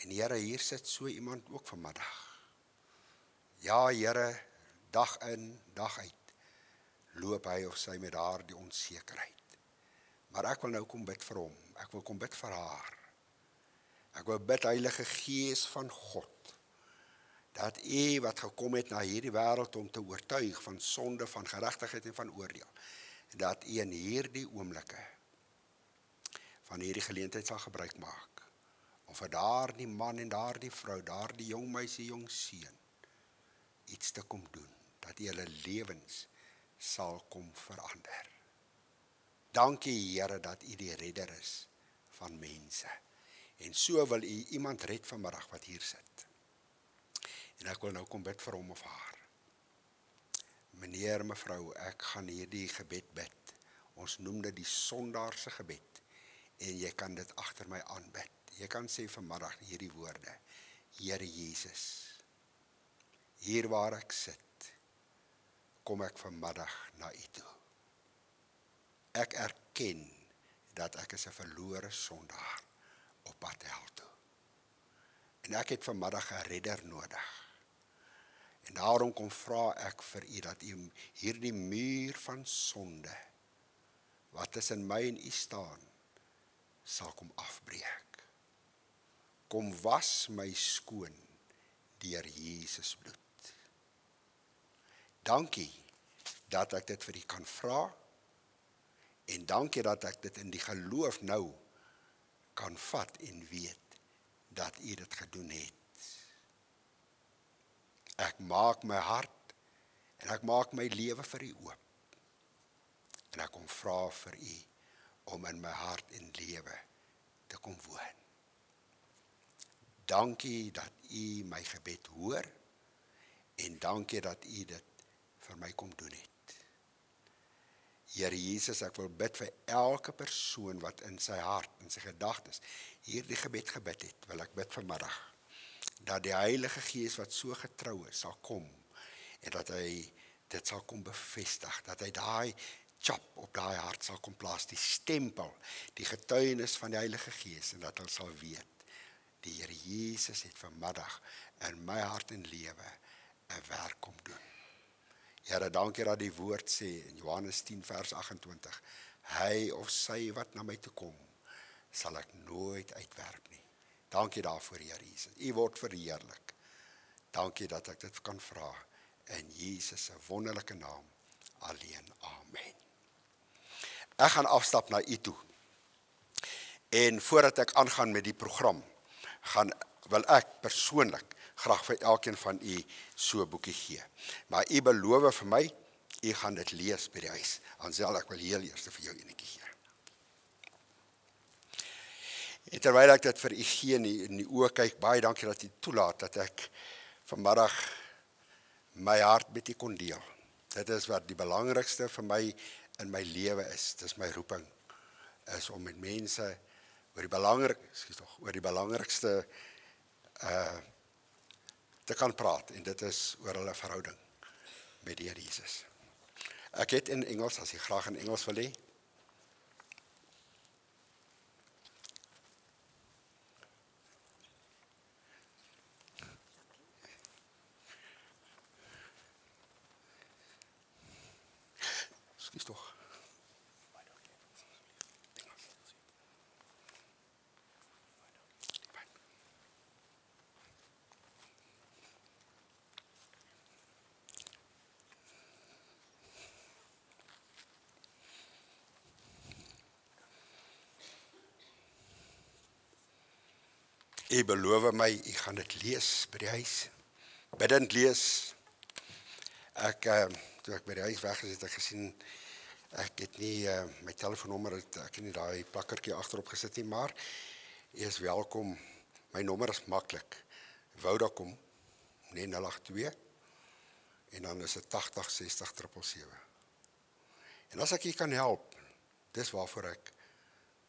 En Here, hier sit so iemand ook vanmiddag. Ja, Here, dag in, dag uit, loop hy of sy met daardie onsekerheid. Maar ek wil nou kom bid vir hom, ek wil kom bid vir haar. Ek wil bid, Heilige Gees van God, dat u wat gekom het na hierdie wêreld om te oortuig van sonde, van geregtigheid en van oordeel, dat u in hierdie oomblikke van hierdie geleentheid sal gebruik maak, om vir daardie man en daardie vrou, daardie jong meisie, jong seun, iets te kom doen, dat u hulle lewens sal kom verander. Dankie Here dat u die redder is van mense. En so wil u iemand red vanmiddag wat hier sit. En ek wil nou kom bid vir hom of haar. Meneer, mevrou, ek gaan hierdie gebed bid. Ons noem dit die sondaarse gebed. En jy kan dit agter my aanbid. Jy kan sê vanmiddag hierdie woorde. Here Jesus, hier waar ek sit, kom ek vanmiddag na u toe. Ek erken dat ek is 'n verlore sondaar op pad hel toe. En ek het vanmiddag 'n redder nodig. En daarom kom vra ek vir u dat u hierdie muur van sonde wat tussen my en u staan, sal kom afbreek. Kom was my skoon deur Jesus bloed. Dankie dat ek dit vir u kan vra, en dankie dat ek dit in die geloof nou kan vat en weet dat u dit gedoen het. Ek maak my hart en ek maak my lewe vir u oop. En ek kom vra vir u om in my hart en lewe te kom woon. Dankie dat u my gebed hoor en dankie dat u dit vir my kom doen het. Here Jesus, ek wil bid vir elke persoon wat in sy hart, in sy gedagtes, hierdie gebed gebid het, wil ek bid vanmiddag, dat die Heilige Gees wat so getrou is, sal kom, en dat hy dit sal kom bevestig, dat hy daai chap op daai hart sal kom plaas, die stempel, die getuienis van die Heilige Gees, en dat hy sal weet, die Here Jesus het vanmiddag in my hart en lewe 'n werk kom doen. Here, dankie dat die woord sê in Johannes 10 vers 28, hy of sy wat na my toe kom, sal ek nooit uitwerp nie. Dankie daarvoor, Here Jesus. U word verheerlik. Dankie dat ek dit kan vra in Jesus se wonderlike naam alleen. Amen. Ek gaan afstap na u toe. En voordat ek aangaan met die program, wil ek persoonlik graag vir elkeen van u so 'n boekie gee. Maar u beloof vir my, u gaan dit lees by die huis. Ansel, ek wil heel eers vir jou enetjie gee. En terwyl ek dit vir u gee in die oë kyk, baie dankie dat u toelaat dat ek vanmiddag my hart met u kon deel. Dit is wat die belangrikste vir my in my lewe is. Dis my roeping, is om met mense oor die belangrikste te kan praat, en dit is oor hulle verhouding met die Here Jesus. Ek het in Engels, as jy graag in Engels wil hê. Skus tog. U beloof my, u gaan dit lees by die huis. Bidend lees. Toe ek by die huis weg is, het ek gesien, ek het nie my telefoonnommer, ek het nie daai plakkertjie agterop gesit nie, maar u is welkom. My nommer is maklik. Wou daar kom, nee 082, en dan is dit 80 60 777. En as ek u kan help, dis waarvoor ek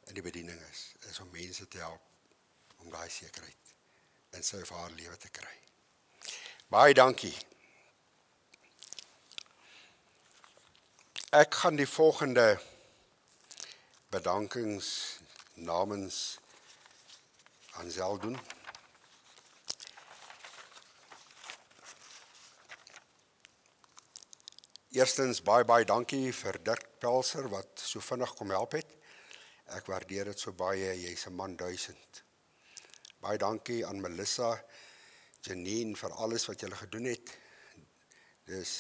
in die bediening is om mense te help, om daai sekerheid in sy of haar lewe te kry. Baie dankie. Ek gaan die volgende bedankings namens Ansel doen. Eerstens, baie dankie vir Dirk Pelser wat so vinnig kom help het. Ek waardeer dit so baie, jy's 'n man 1000. Baie dankie aan Melissa, Janine vir alles wat julle gedoen het. Dis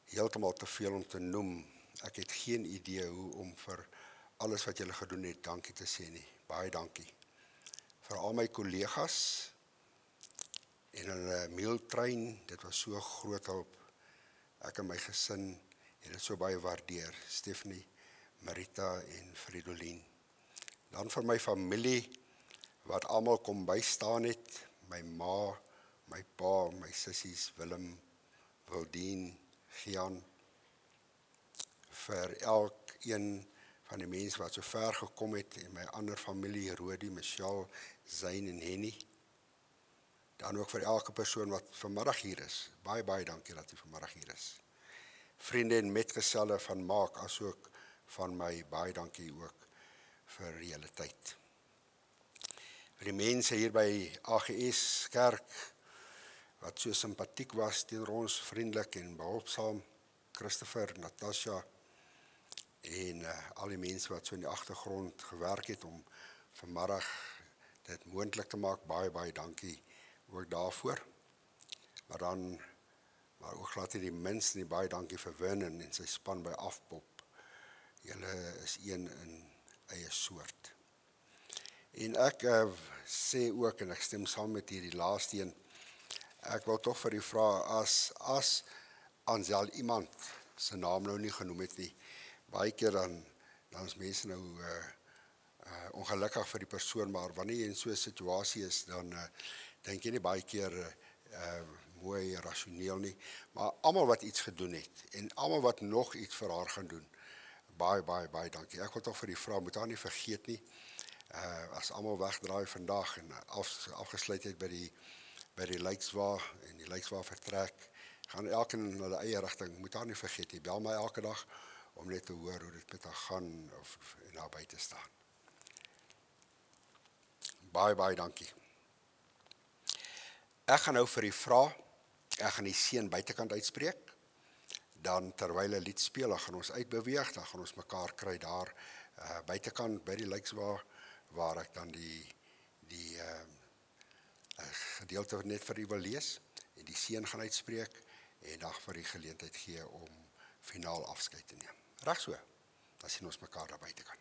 heeltemal te veel om te noem. Ek het geen idee hoe om vir alles wat julle gedoen het dankie te sê nie. Baie dankie. Vir al my kollegas en hulle mealtrein, dit was so groot hulp. Ek en my gesin het dit so baie waardeer. Stephanie, Marita en Fridolien. Dan vir my familie wat almal kom bystaan het, my ma, my pa, my sissies, Willem, Wildien, Gian, vir elkeen van die mense wat so ver gekom het, en my ander familie, Rodi, Michelle, Zain en Henny. Dan ook vir elke persoon wat vanmiddag hier is. Baie dankie dat u vanmiddag hier is. Vriende en metgeselle van Maak, asook van my, baie dankie ook vir julle tyd. Vir die mense hier by AGS Kerk, wat so simpatiek was teenoor ons, vriendelik en behulpsaam, Christopher, Natasha, en al die mense wat so in die agtergrond gewerk het om vanmiddag dit moontlik te maak, baie dankie ook daarvoor. Maar ook glad nie die minste nie, baie dankie vir Vernon en sy span by Afpop. Julle is een in eie soort. En ek sê ook, en ek stem saam met hierdie laaste een, ek wil tog vir u vra, as Ansel iemand sy naam nou nie genoem het nie, baie keer dan is mense nou ongelukkig vir die persoon, maar wanneer jy in so 'n situasie is, dan dink jy nie baie keer mooi, rasioneel nie, maar almal wat iets gedoen het, en almal wat nog iets vir haar gaan doen, baie dankie. Ek wil tog vir die vrou, moet haar nie vergeet nie, as almal wegdraai vandag, en afgesluit het by die lijkswa, en die lijkswa vertrek, gaan elkeen in hulle eie rigting, moet haar nie vergeet nie, bel my elke dag, om net te hoor hoe dit met haar gaan, of naby te staan. Baie dankie. Ek gaan nou vir u vra, ek gaan die seën buitekant uitspreek, dan terwyl 'n lied speel, dan gaan ons uitbeweeg, dan gaan ons mekaar kry daar buitekant by die lijkswa, waar ek dan die gedeelte net vir u wil lees, en die seën gaan uitspreek, en dan vir die geleentheid gee om finaal afskeid te neem. Reg so, dan sien ons mekaar daar buitekant.